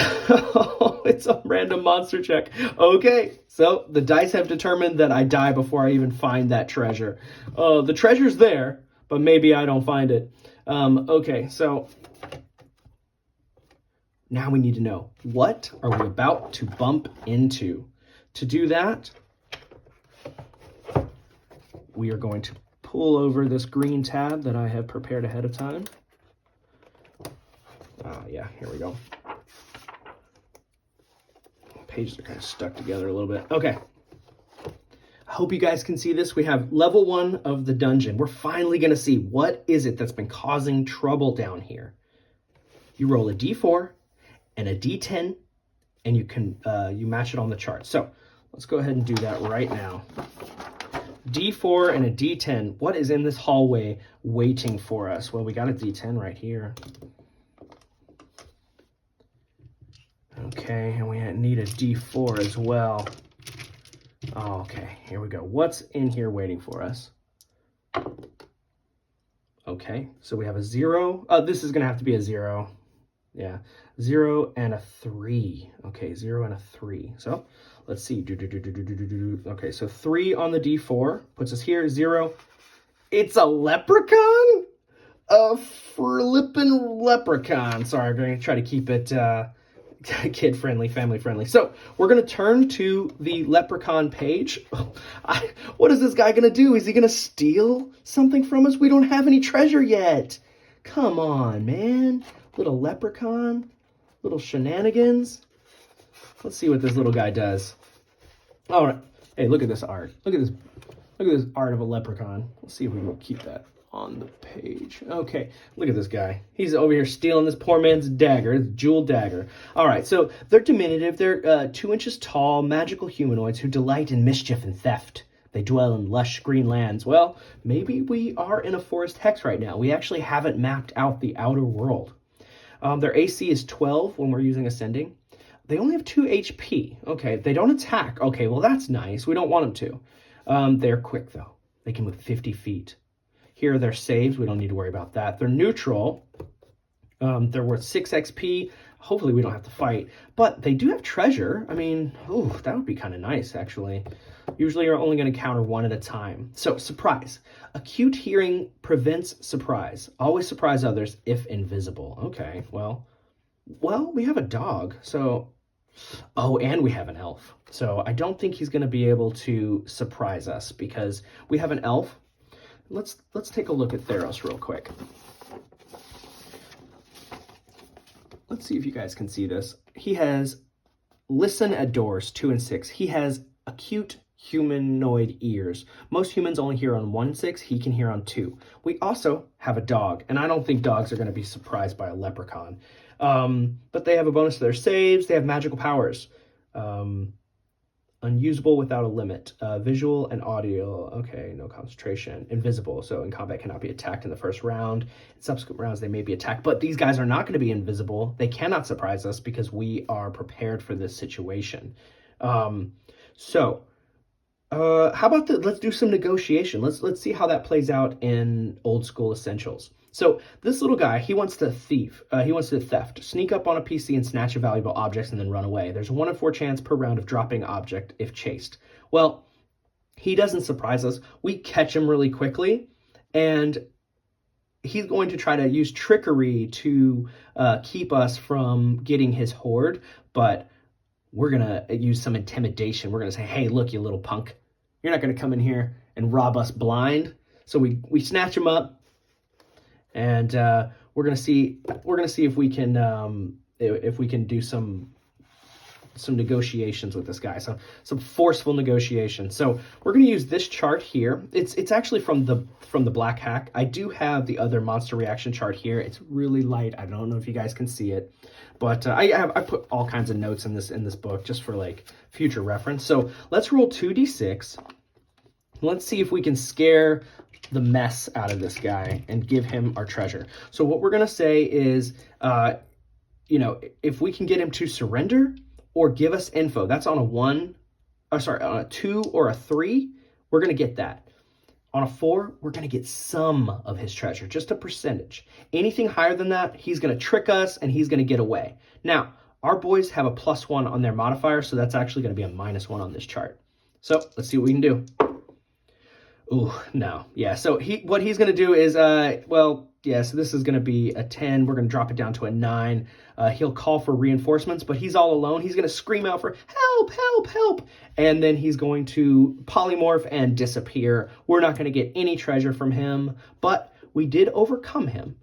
It's a random monster check. Okay, so the dice have determined that I die before I even find that treasure. The treasure's there, but maybe I don't find it. Okay, so now we need to know, what are we about to bump into? To do that, we are going to pull over this green tab that I have prepared ahead of time. Yeah, here we go. Pages are kind of stuck together a little bit. Okay. I hope you guys can see this. We have level 1 of the dungeon. We're finally going to see what is it that's been causing trouble down here. You roll a d4 and a d10, and you can you match it on the chart. So let's go ahead and do that right now. D4 and a d10. What is in this hallway waiting for us? Well, we got a d10 right here. Okay, and we need a d4 as well. Oh, okay, here we go. What's in here waiting for us? Okay, so we have a 0. This is going to have to be a 0. Yeah, 0 and a 3. Okay, 0 and a 3. So let's see. Okay, so 3 on the d4 puts us here. 0. It's a leprechaun? A flippin' leprechaun. Sorry, I'm going to try to keep it... kid-friendly, family-friendly. So we're going to turn to the Leprechaun page. What is this guy going to do? Is he going to steal something from us? We don't have any treasure yet. Come on, man. Little leprechaun. Little shenanigans. Let's see what this little guy does. All right. Hey, look at this art. Look at this art of a leprechaun. Let's see if we can keep that on the page. Okay, look at this guy. He's over here stealing this poor man's dagger, his jeweled dagger. All right, so they're diminutive. They're 2 inches tall, magical humanoids who delight in mischief and theft. They dwell in lush green lands. Well, maybe we are in a forest hex right now. We actually haven't mapped out the outer world. Their AC is 12 when we're using ascending. They only have 2 HP. Okay, they don't attack. Okay, well, that's nice. We don't want them to. They're quick, though. They can move 50 feet. Here are their saves. We don't need to worry about that. They're neutral. They're worth 6 XP. Hopefully we don't have to fight. But they do have treasure. I mean, that would be kind of nice, actually. Usually you're only going to counter 1 at a time. So, surprise. Acute hearing prevents surprise. Always surprise others if invisible. Okay, well, Well, we have a dog, so... Oh, and we have an elf. So I don't think he's going to be able to surprise us because we have an elf. Let's take a look at Theros real quick. Let's see if you guys can see this. He has listen at doors 2 and 6. He has acute humanoid ears. Most humans only hear on 1 6. He can hear on 2. We also have a dog, and I don't think dogs are going to be surprised by a leprechaun. But they have a bonus to their saves. They have magical powers. Unusable without a limit. Visual and audio. Okay, no concentration. Invisible, so in combat cannot be attacked in the first round. In subsequent rounds, they may be attacked. But these guys are not going to be invisible. They cannot surprise us because we are prepared for this situation. How about let's do some negotiation. Let's see how that plays out in Old School Essentials. So this little guy, he wants to thief. He wants to theft, sneak up on a PC and snatch a valuable objects and then run away. There's a 1 in 4 chance per round of dropping object if chased. Well, he doesn't surprise us. We catch him really quickly, and he's going to try to use trickery to keep us from getting his hoard, but we're going to use some intimidation. We're going to say, hey, look, you little punk. You're not going to come in here and rob us blind. So we snatch him up. And we're gonna see if we can do some negotiations with this guy, some forceful negotiations. So we're gonna use this chart here. It's actually from the Black Hack. I do have the other monster reaction chart here. It's really light. I don't know if you guys can see it, but I put all kinds of notes in this book just for like future reference. So let's roll 2d6. Let's see if we can scare the mess out of this guy and give him our treasure. So what we're going to say is, if we can get him to surrender or give us info, that's on on a 2 or a 3, we're going to get that. On a 4, we're going to get some of his treasure, just a percentage. Anything higher than that, he's going to trick us and he's going to get away. Now, our boys have a +1 on their modifier, so that's actually going to be a -1 on this chart. So let's see what we can do. Ooh, no. Yeah, so what he's going to do is, so this is going to be a 10. We're going to drop it down to a 9. He'll call for reinforcements, but he's all alone. He's going to scream out for help, help, help. And then he's going to polymorph and disappear. We're not going to get any treasure from him, but we did overcome him.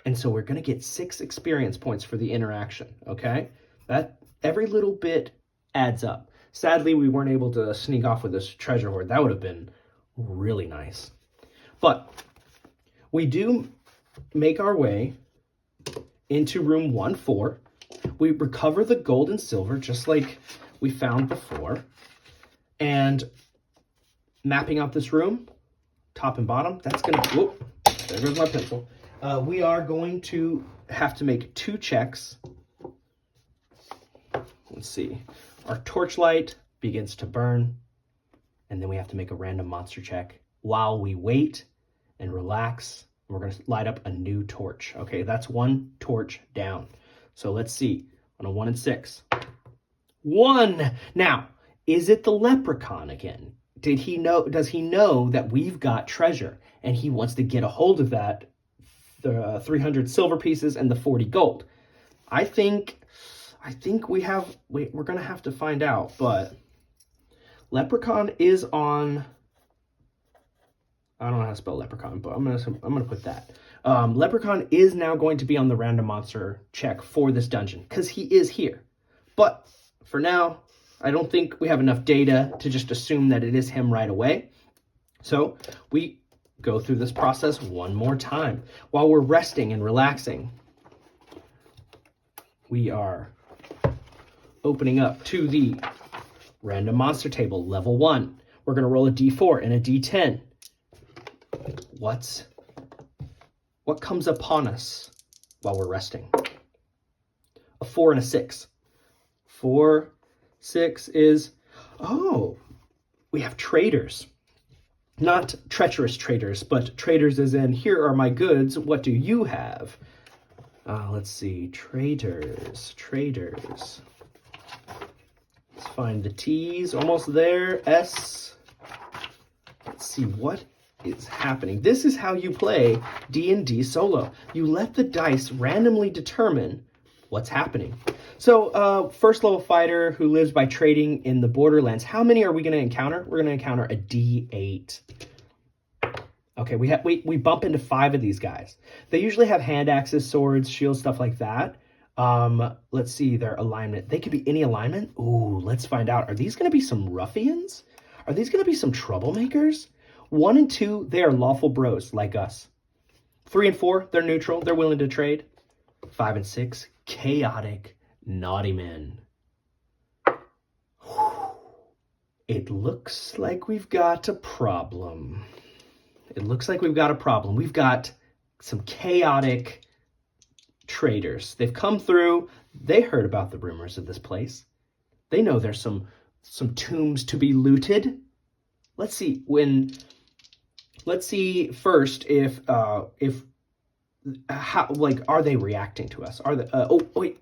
And so we're going to get 6 experience points for the interaction, okay? That every little bit adds up. Sadly, we weren't able to sneak off with this treasure hoard. That would have been really nice. But we do make our way into room 1-4. We recover the gold and silver just like we found before. And mapping out this room, top and bottom, that's going to... Whoop, there goes my pencil. We are going to have to make 2 checks. Let's see. Our torchlight begins to burn. And then we have to make a random monster check while we wait and relax. We're going to light up a new torch. Okay, that's 1 torch down. So let's see. On a 1 and 6. 1! Now, is it the leprechaun again? Does he know that we've got treasure and he wants to get a hold of that, the 300 silver pieces and the 40 gold? I think we're going to have to find out, but Leprechaun is on, I don't know how to spell leprechaun, but I'm gonna put that. Leprechaun is now going to be on the random monster check for this dungeon because he is here. But for now, I don't think we have enough data to just assume that it is him right away. So we go through this process one more time. While we're resting and relaxing, we are opening up to the random monster table, level 1. We're going to roll a d4 and a d10. What comes upon us while we're resting? A 4 and a 6. 4, 6 is, we have traders. Not treacherous traders, but traders as in, here are my goods, what do you have? Let's see, traders. Let's find the T's, almost there, S. Let's see, what is happening? This is how you play D&D solo. You let the dice randomly determine what's happening. So first level fighter who lives by trading in the borderlands. How many are we going to encounter? We're going to encounter a D8. Okay, we bump into 5 of these guys. They usually have hand axes, swords, shields, stuff like that. Let's see their alignment. They could be any alignment. Ooh, let's find out. Are these going to be some ruffians? Are these going to be some troublemakers? 1 and 2, they are lawful bros like us. 3 and 4, they're neutral. They're willing to trade. 5 and 6, chaotic, naughty men. It looks like we've got a problem. It looks like we've got a problem. We've got some chaotic traders. They've come through. They heard about the rumors of this place. They know there's some tombs to be looted. Let's see first if how, like, are they reacting to us? Are they, oh wait,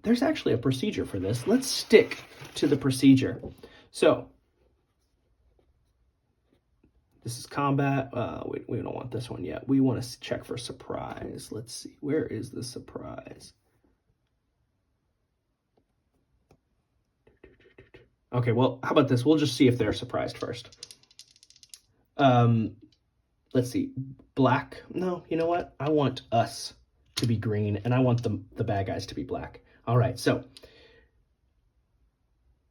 there's actually a procedure for this. Let's stick to the procedure. So this is combat. We don't want this one yet. We want to check for surprise. Let's see. Where is the surprise? Okay, well, how about this? We'll just see if they're surprised first. Let's see. Black. No, you know what? I want us to be green, and I want the bad guys to be black. All right, so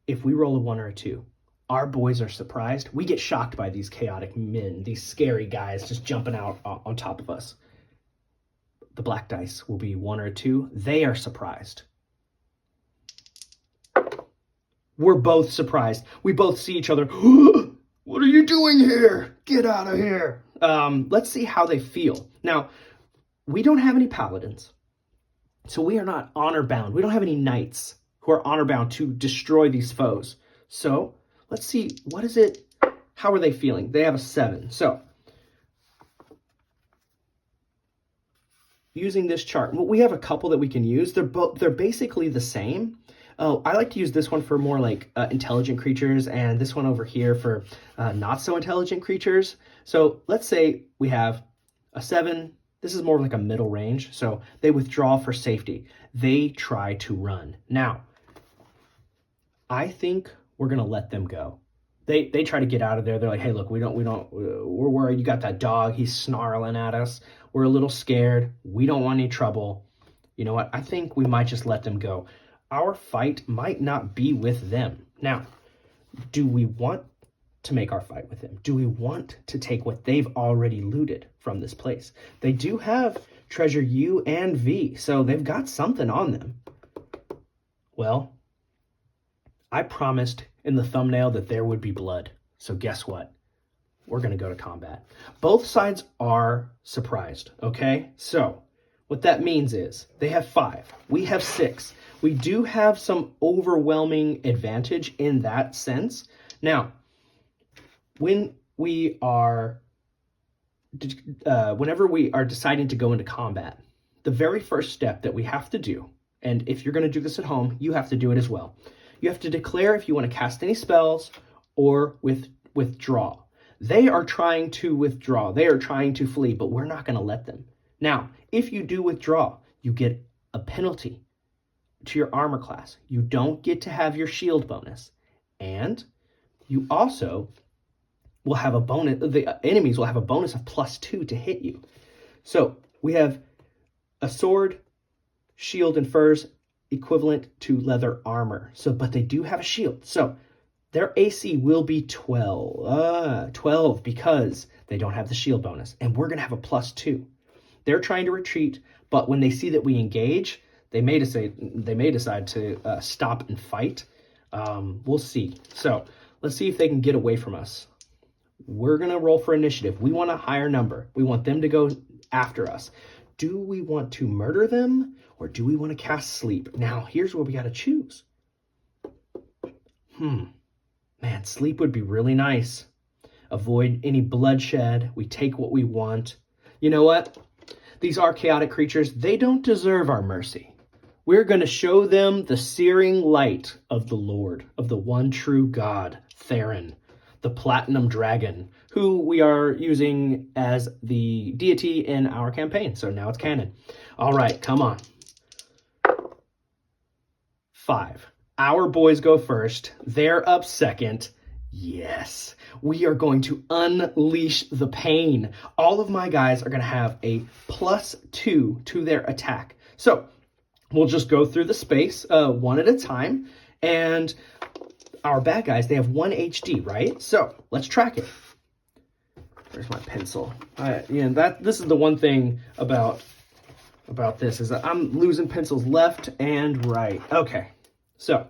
if we roll a 1 or a 2, our boys are surprised. We get shocked by these chaotic men, these scary guys just jumping out on top of us. The black dice will be 1 or a 2. They are surprised. We're both surprised. We both see each other. What are you doing here? Get out of here. Let's see how they feel. Now, we don't have any paladins, so we are not honor bound. We don't have any knights who are honor bound to destroy these foes. So let's see, what is it? How are they feeling? They have a 7. So using this chart, well, we have a couple that we can use. They're basically the same. Oh, I like to use this one for more like intelligent creatures, and this one over here for not so intelligent creatures. So let's say we have a 7. This is more like a middle range. So they withdraw for safety. They try to run. Now, I think we're going to let them go. They try to get out of there. They're like, hey, look, we're worried. You got that dog. He's snarling at us. We're a little scared. We don't want any trouble. You know what? I think we might just let them go. Our fight might not be with them. Now, do we want to make our fight with them? Do we want to take what they've already looted from this place? They do have treasure U and V, so they've got something on them. Well, I promised in the thumbnail that there would be blood. So guess what? We're going to go to combat. Both sides are surprised, okay? So what that means is they have 5. We have 6. We do have some overwhelming advantage in that sense. Now, when we are, whenever we are deciding to go into combat, the very first step that we have to do, and if you're going to do this at home, you have to do it as well. You have to declare if you want to cast any spells or withdraw. They are trying to withdraw. They are trying to flee, but we're not going to let them. Now, if you do withdraw, you get a penalty to your armor class. You don't get to have your shield bonus. And you also will have a bonus. The enemies will have a bonus of +2 to hit you. So we have a sword, shield, and furs equivalent to leather armor. So, but they do have a shield. So their AC will be 12. 12 because they don't have the shield bonus. And we're going to have a +2. They're trying to retreat, but when they see that we engage, they may decide to stop and fight. We'll see. So let's see if they can get away from us. We're going to roll for initiative. We want a higher number. We want them to go after us. Do we want to murder them or do we want to cast sleep? Now, here's where we got to choose. Man, sleep would be really nice. Avoid any bloodshed. We take what we want. You know what? These are chaotic creatures. They don't deserve our mercy. We're going to show them the searing light of the Lord, of the one true God, Theron, the Platinum Dragon, who we are using as the deity in our campaign. So now it's canon. All right, come on. 5. Our boys go first. They're up second. Yes, we are going to unleash the pain. All of my guys are going to have a +2 to their attack. So we'll just go through the space one at a time. And our bad guys, they have 1 HD, right? So let's track it. Where's my pencil? This is the one thing about this is that I'm losing pencils left and right. Okay, so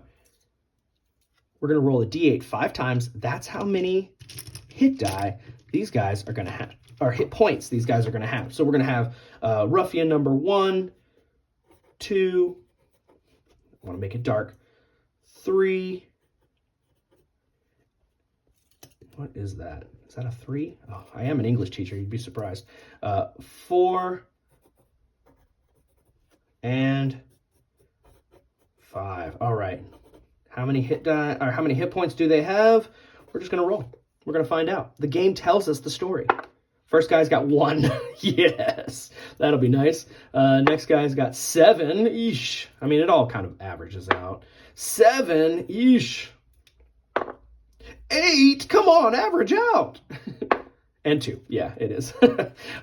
we're going to roll a d8 5 times. That's how many hit die these guys are going to have, or hit points these guys are going to have. So we're going to have ruffian number 1, 2, I want to make it dark, 3. What is that? Is that a 3? Oh, I am an English teacher. You'd be surprised. 4 and 5. All right. How many hit die, or how many hit points do they have? We're just going to roll. We're going to find out. The game tells us the story. First guy's got 1. Yes, that'll be nice. Next guy's got 7. Eesh. I mean, it all kind of averages out. 7. Eesh. 8. Come on, average out. And 2. Yeah, it is.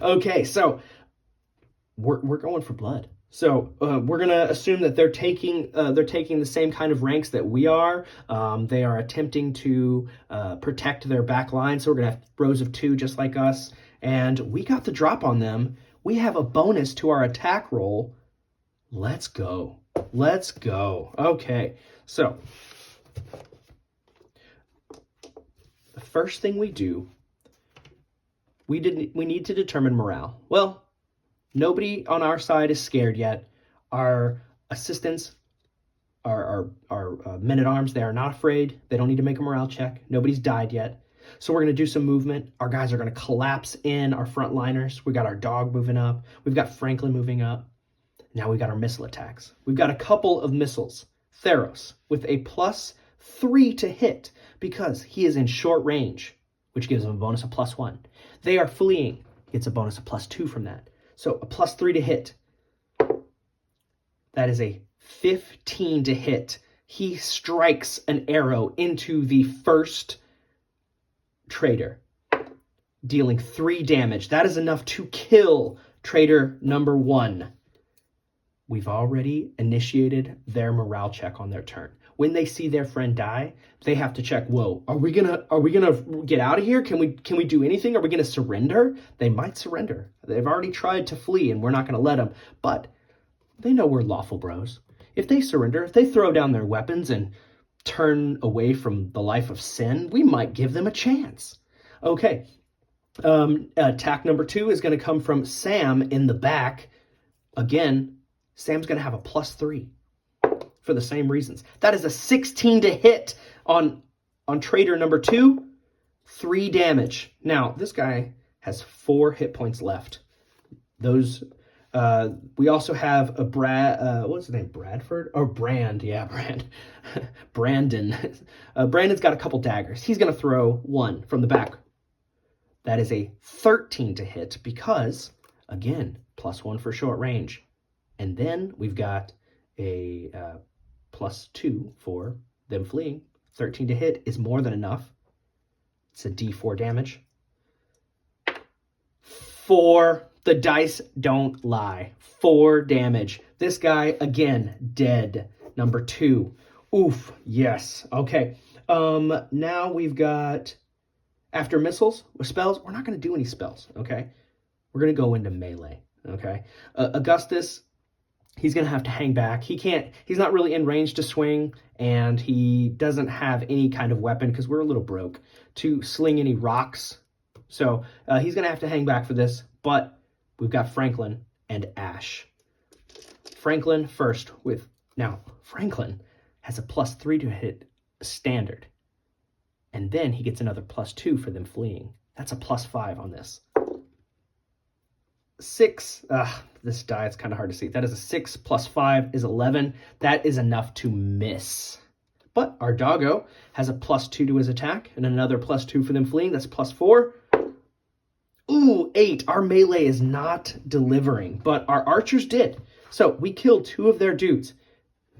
Okay, so we're going for blood. So we're going to assume that they're taking the same kind of ranks that we are. They are attempting to protect their back line. So we're going to have rows of 2 just like us. And we got the drop on them. We have a bonus to our attack roll. Let's go. Let's go. Okay, so the first thing we do, we need to determine morale. Well, nobody on our side is scared yet. Our assistants, our men-at-arms, they are not afraid. They don't need to make a morale check. Nobody's died yet. So we're going to do some movement. Our guys are going to collapse in our frontliners. We got our dog moving up. We've got Franklin moving up. Now we've got our missile attacks. We've got a couple of missiles. Theros with a +3 to hit because he is in short range, which gives him a bonus of +1. They are fleeing. Gets a bonus of +2 from that. So a +3 to hit. That is a 15 to hit. He strikes an arrow into the first traitor, dealing 3 damage. That is enough to kill traitor number 1. We've already initiated their morale check on their turn. When they see their friend die, they have to check, whoa, are we gonna get out of here? Can we do anything? Are we gonna surrender? They might surrender. They've already tried to flee and we're not gonna let them, but they know we're lawful bros. If they surrender, if they throw down their weapons and turn away from the life of sin, we might give them a chance. Okay, attack number 2 is going to come from Sam in the back. Again, Sam's going to have a +3 for the same reasons. That is a 16 to hit on traitor number 2, 3 damage. Now, this guy has 4 hit points left. Those we also have a what's his name? Bradford? Or Brand. Yeah, Brand. Brandon. Brandon's got a couple daggers. He's going to throw 1 from the back. That is a 13 to hit because, again, +1 for short range. And then we've got a +2 for them fleeing. 13 to hit is more than enough. It's a D4 damage. 4. The dice don't lie. 4 damage. This guy, again, dead. Number 2. Oof. Yes. Okay. Now we've got, after missiles, with spells, we're not going to do any spells, okay? We're going to go into melee, okay? Augustus, he's going to have to hang back. He's not really in range to swing, and he doesn't have any kind of weapon, because we're a little broke, to sling any rocks. So he's going to have to hang back for this, but we've got Franklin and Ash. Franklin first with, now Franklin has a +3 to hit standard. And then he gets another +2 for them fleeing. That's a +5 on this. 6, this die, it's kind of hard to see. That is a 6 + 5 is 11. That is enough to miss. But our doggo has a +2 to his attack and another +2 for them fleeing. That's +4. Ooh, 8. Our melee is not delivering, but our archers did. So we killed 2 of their dudes.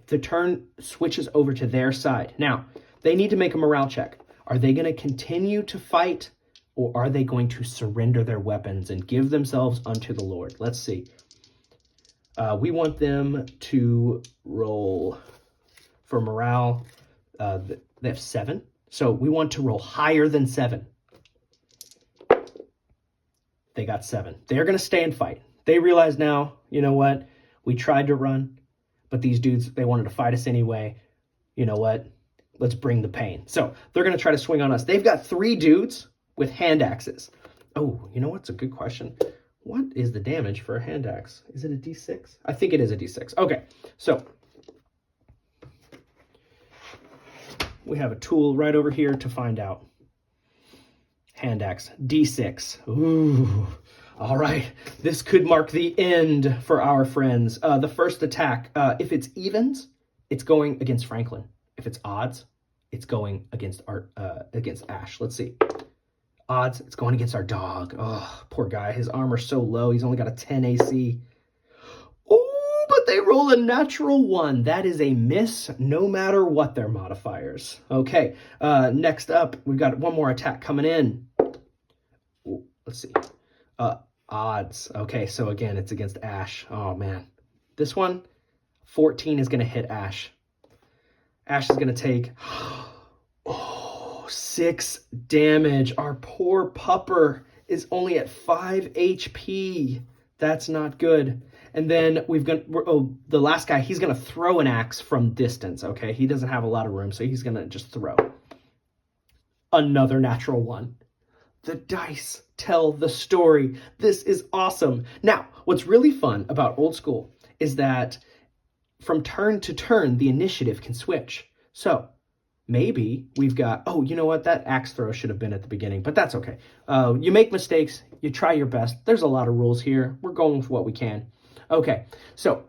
the turn switches over to their side. Now, they need to make a morale check. Are they going to continue to fight, or are they going to surrender their weapons and give themselves unto the Lord? Let's see. We want them to roll for morale. They have 7. So we want to roll higher than 7. They got 7. They're going to stay and fight. They realize now, you know what? We tried to run, but these dudes, they wanted to fight us anyway. You know what? Let's bring the pain. So they're going to try to swing on us. They've got 3 dudes with hand axes. Oh, you know what's a good question? What is the damage for a hand axe? Is it a D6? I think it is a D6. Okay, so we have a tool right over here to find out. Hand axe, D6. Ooh, all right. This could mark the end for our friends. The first attack, if it's evens, it's going against Franklin. If it's odds, it's going against Ash. Let's see. Odds, it's going against our dog. Oh, poor guy. His armor's so low. He's only got a 10 AC. Oh, but they roll a natural 1. That is a miss, no matter what their modifiers. Okay, next up, we've got one more attack coming in. Ooh, let's see. Odds. Okay, so again, it's against Ash. Oh, man. This one, 14 is going to hit Ash. Ash is going to take 6 damage. Our poor pupper is only at 5 HP. That's not good. And then we've got, the last guy, he's going to throw an axe from distance, okay? He doesn't have a lot of room, so he's going to just throw. Another natural 1. The dice tell the story. This is awesome. Now, what's really fun about Old School is that from turn to turn, the initiative can switch. So maybe we've got, oh, you know what? That axe throw should have been at the beginning, but that's okay. You make mistakes. You try your best. There's a lot of rules here. We're going with what we can. Okay, so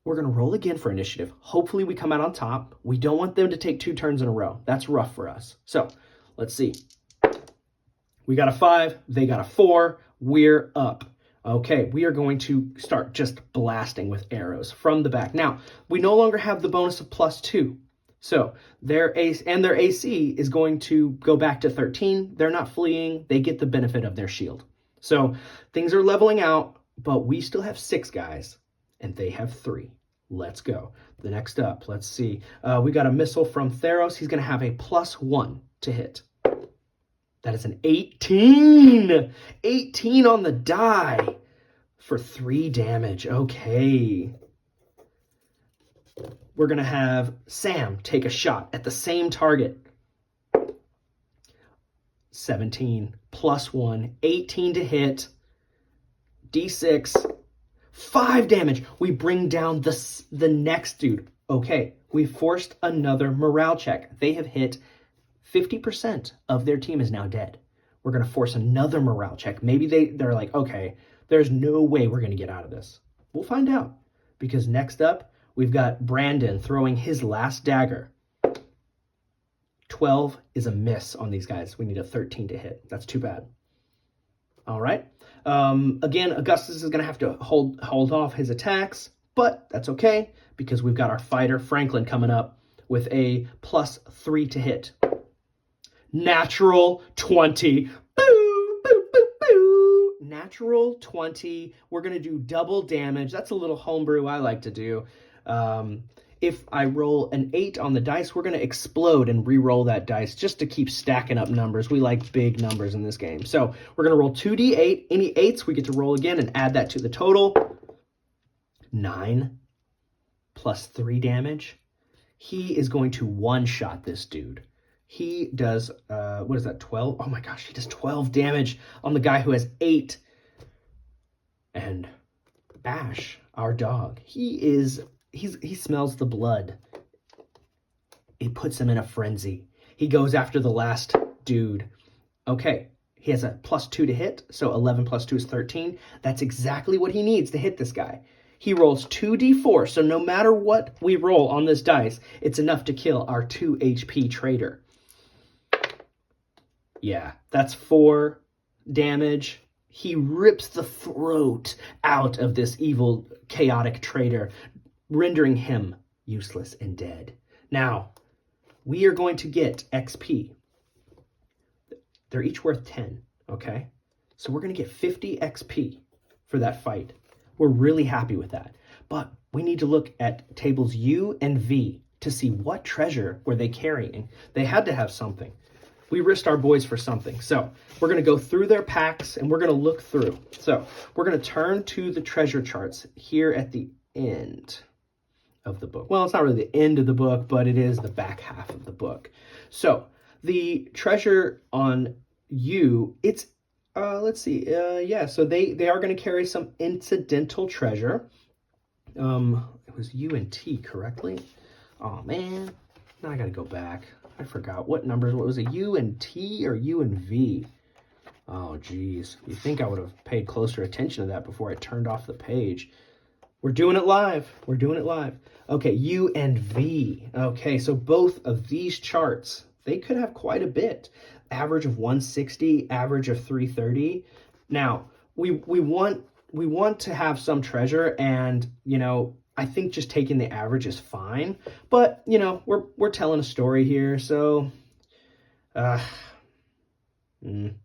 we're going to roll again for initiative. Hopefully we come out on top. We don't want them to take 2 turns in a row. That's rough for us. So let's see. We got a 5. They got a 4. We're up. Okay, we are going to start just blasting with arrows from the back. Now, we no longer have the bonus of +2. So their AC is going to go back to 13. They're not fleeing. They get the benefit of their shield. So things are leveling out, but we still have 6 guys, and they have 3. Let's go. The next up, let's see. We got a missile from Theros. He's going to have a +1 to hit. That is an 18. 18 on the die for 3 damage. Okay. We're going to have Sam take a shot at the same target. 17 +1, 18 to hit. D6, 5 damage. We bring down the next dude. Okay, we forced another morale check. They have hit 50% of their team is now dead. We're going to force another morale check. Maybe they're like, okay, there's no way we're going to get out of this. We'll find out, because next up, we've got Brandon throwing his last dagger. 12 is a miss on these guys. We need a 13 to hit. That's too bad. All right. Again, Augustus is going to have to hold off his attacks, but that's okay, because we've got our fighter, Franklin, coming up with a +3 to hit. Natural 20. Boo, boo, boo, boo. Natural 20. We're going to do double damage. That's a little homebrew I like to do. If I roll an 8 on the dice, we're going to explode and re-roll that dice just to keep stacking up numbers. We like big numbers in this game. So we're going to roll 2d8. Any 8s, we get to roll again and add that to the total. 9 +3 damage. He is going to one-shot this dude. He does, what is that, 12? Oh my gosh, he does 12 damage on the guy who has 8. And Ash, our dog, he smells the blood. It puts him in a frenzy. He goes after the last dude. Okay, he has a +2 to hit, so 11 + 2 is 13. That's exactly what he needs to hit this guy. He rolls 2d4, so no matter what we roll on this dice, it's enough to kill our 2 HP traitor. Yeah, that's 4 damage. He rips the throat out of this evil, chaotic traitor, rendering him useless and dead. Now, we are going to get XP. They're each worth 10, okay? So we're going to get 50 XP for that fight. We're really happy with that. But we need to look at tables U and V to see what treasure were they carrying. They had to have something. We risked our boys for something. So we're going to go through their packs and we're going to look through. So we're going to turn to the treasure charts here at the end of the book. Well, it's not really the end of the book, but it is the back half of the book. So the treasure on U, it's, let's see. Yeah, so they are going to carry some incidental treasure. It was U and T correctly. Oh man, now I got to go back. I forgot what numbers. What was it? U and T or U and V? Oh, geez. You think I would have paid closer attention to that before I turned off the page. We're doing it live. We're doing it live. Okay, U and V. Okay, so both of these charts, they could have quite a bit. Average of 160, average of 330. Now, we want to have some treasure, and, you know, I think just taking the average is fine, but you know, we're telling a story here, so I mean,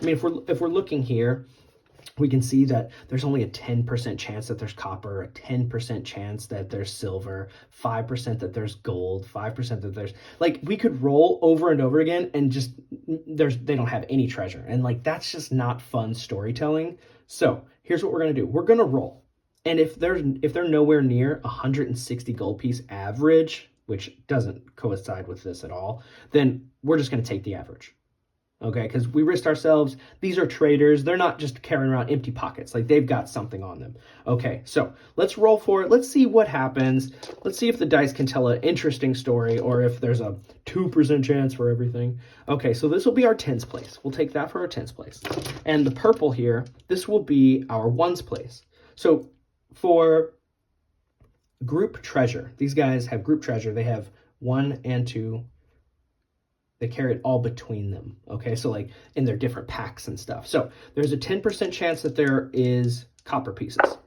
if we're looking here, we can see that there's only a 10% chance that there's copper, a 10% chance that there's silver, 5% that there's gold, 5% that there's, like, we could roll over and over again and just they don't have any treasure, and like that's just not fun storytelling. So here's what we're gonna do. We're gonna roll. And if they're nowhere near 160 gold piece average, which doesn't coincide with this at all, then we're just going to take the average. Okay, because we risked ourselves. These are traders. They're not just carrying around empty pockets. Like, they've got something on them. Okay, so let's roll for it. Let's see what happens. Let's see if the dice can tell an interesting story or if there's a 2% chance for everything. Okay, so this will be our tens place. We'll take that for our tens place. And the purple here, this will be our ones place. So for group treasure, these guys have group treasure. They have 1 and 2. They carry it all between them. Okay, so like in their different packs and stuff. So there's a 10% chance that there is copper pieces.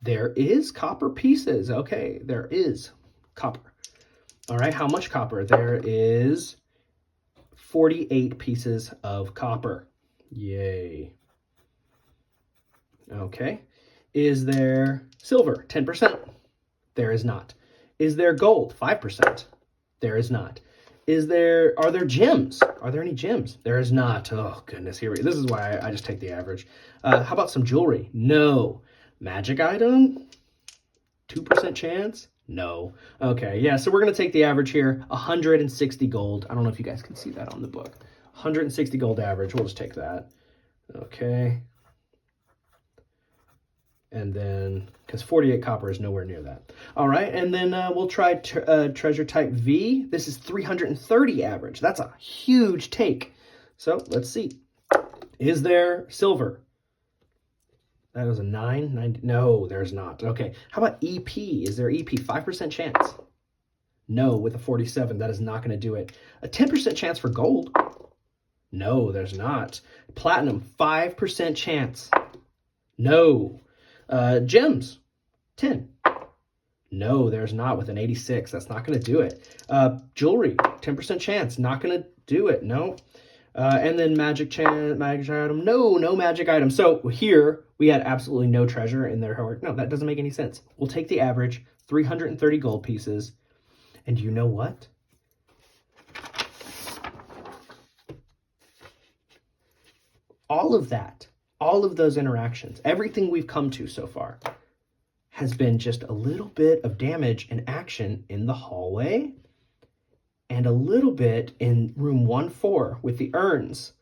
There is copper pieces. Okay, there is copper. All right, how much copper? There is 48 pieces of copper. Yay. Okay. Is there silver? 10%. There is not. Is there gold? 5%. There is not. Are there gems? Are there any gems? There is not. Oh, goodness. This is why I just take the average. How about some jewelry? No. Magic item? 2% chance? No. Okay, yeah, so we're going to take the average here. 160 gold. I don't know if you guys can see that on the book. 160 gold average. We'll just take that. Okay. And then, because 48 copper is nowhere near that. All right, and then we'll try treasure type V. This is 330 average. That's a huge take. So let's see. Is there silver? That was a 9. No, there's not. Okay, how about EP? Is there EP? 5% chance? No, with a 47, that is not going to do it. A 10% chance for gold? No, there's not. Platinum, 5% chance? No. Gems, 10. No, there's not with an 86. That's not going to do it. Jewelry, 10% chance. Not going to do it. No. And then magic item. No magic item. So here we had absolutely no treasure in their hoard. No, that doesn't make any sense. We'll take the average, 330 gold pieces. And you know what? All of that, all of those interactions, everything we've come to so far has been just a little bit of damage and action in the hallway and a little bit in room 1-4 with the urns.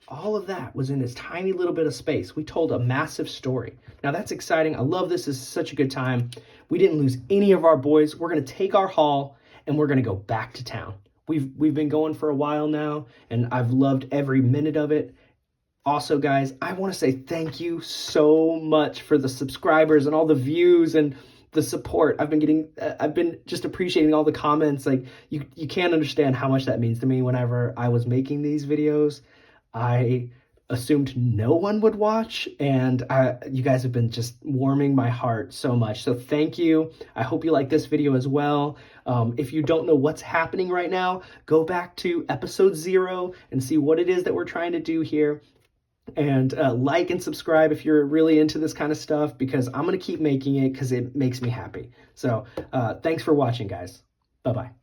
All of that was in this tiny little bit of space. We told a massive story. Now that's exciting. I love this. This is such a good time. We didn't lose any of our boys. We're going to take our haul and we're going to go back to town. We've been going for a while now and I've loved every minute of it. Also, guys, I want to say thank you so much for the subscribers and all the views and the support. I've been just appreciating all the comments. Like, you can't understand how much that means to me. Whenever I was making these videos, I assumed no one would watch, and you guys have been just warming my heart so much. So thank you. I hope you like this video as well. If you don't know what's happening right now, go back to episode 0 and see what it is that we're trying to do here. And like and subscribe if you're really into this kind of stuff, because I'm going to keep making it because it makes me happy. So thanks for watching, guys. Bye-bye.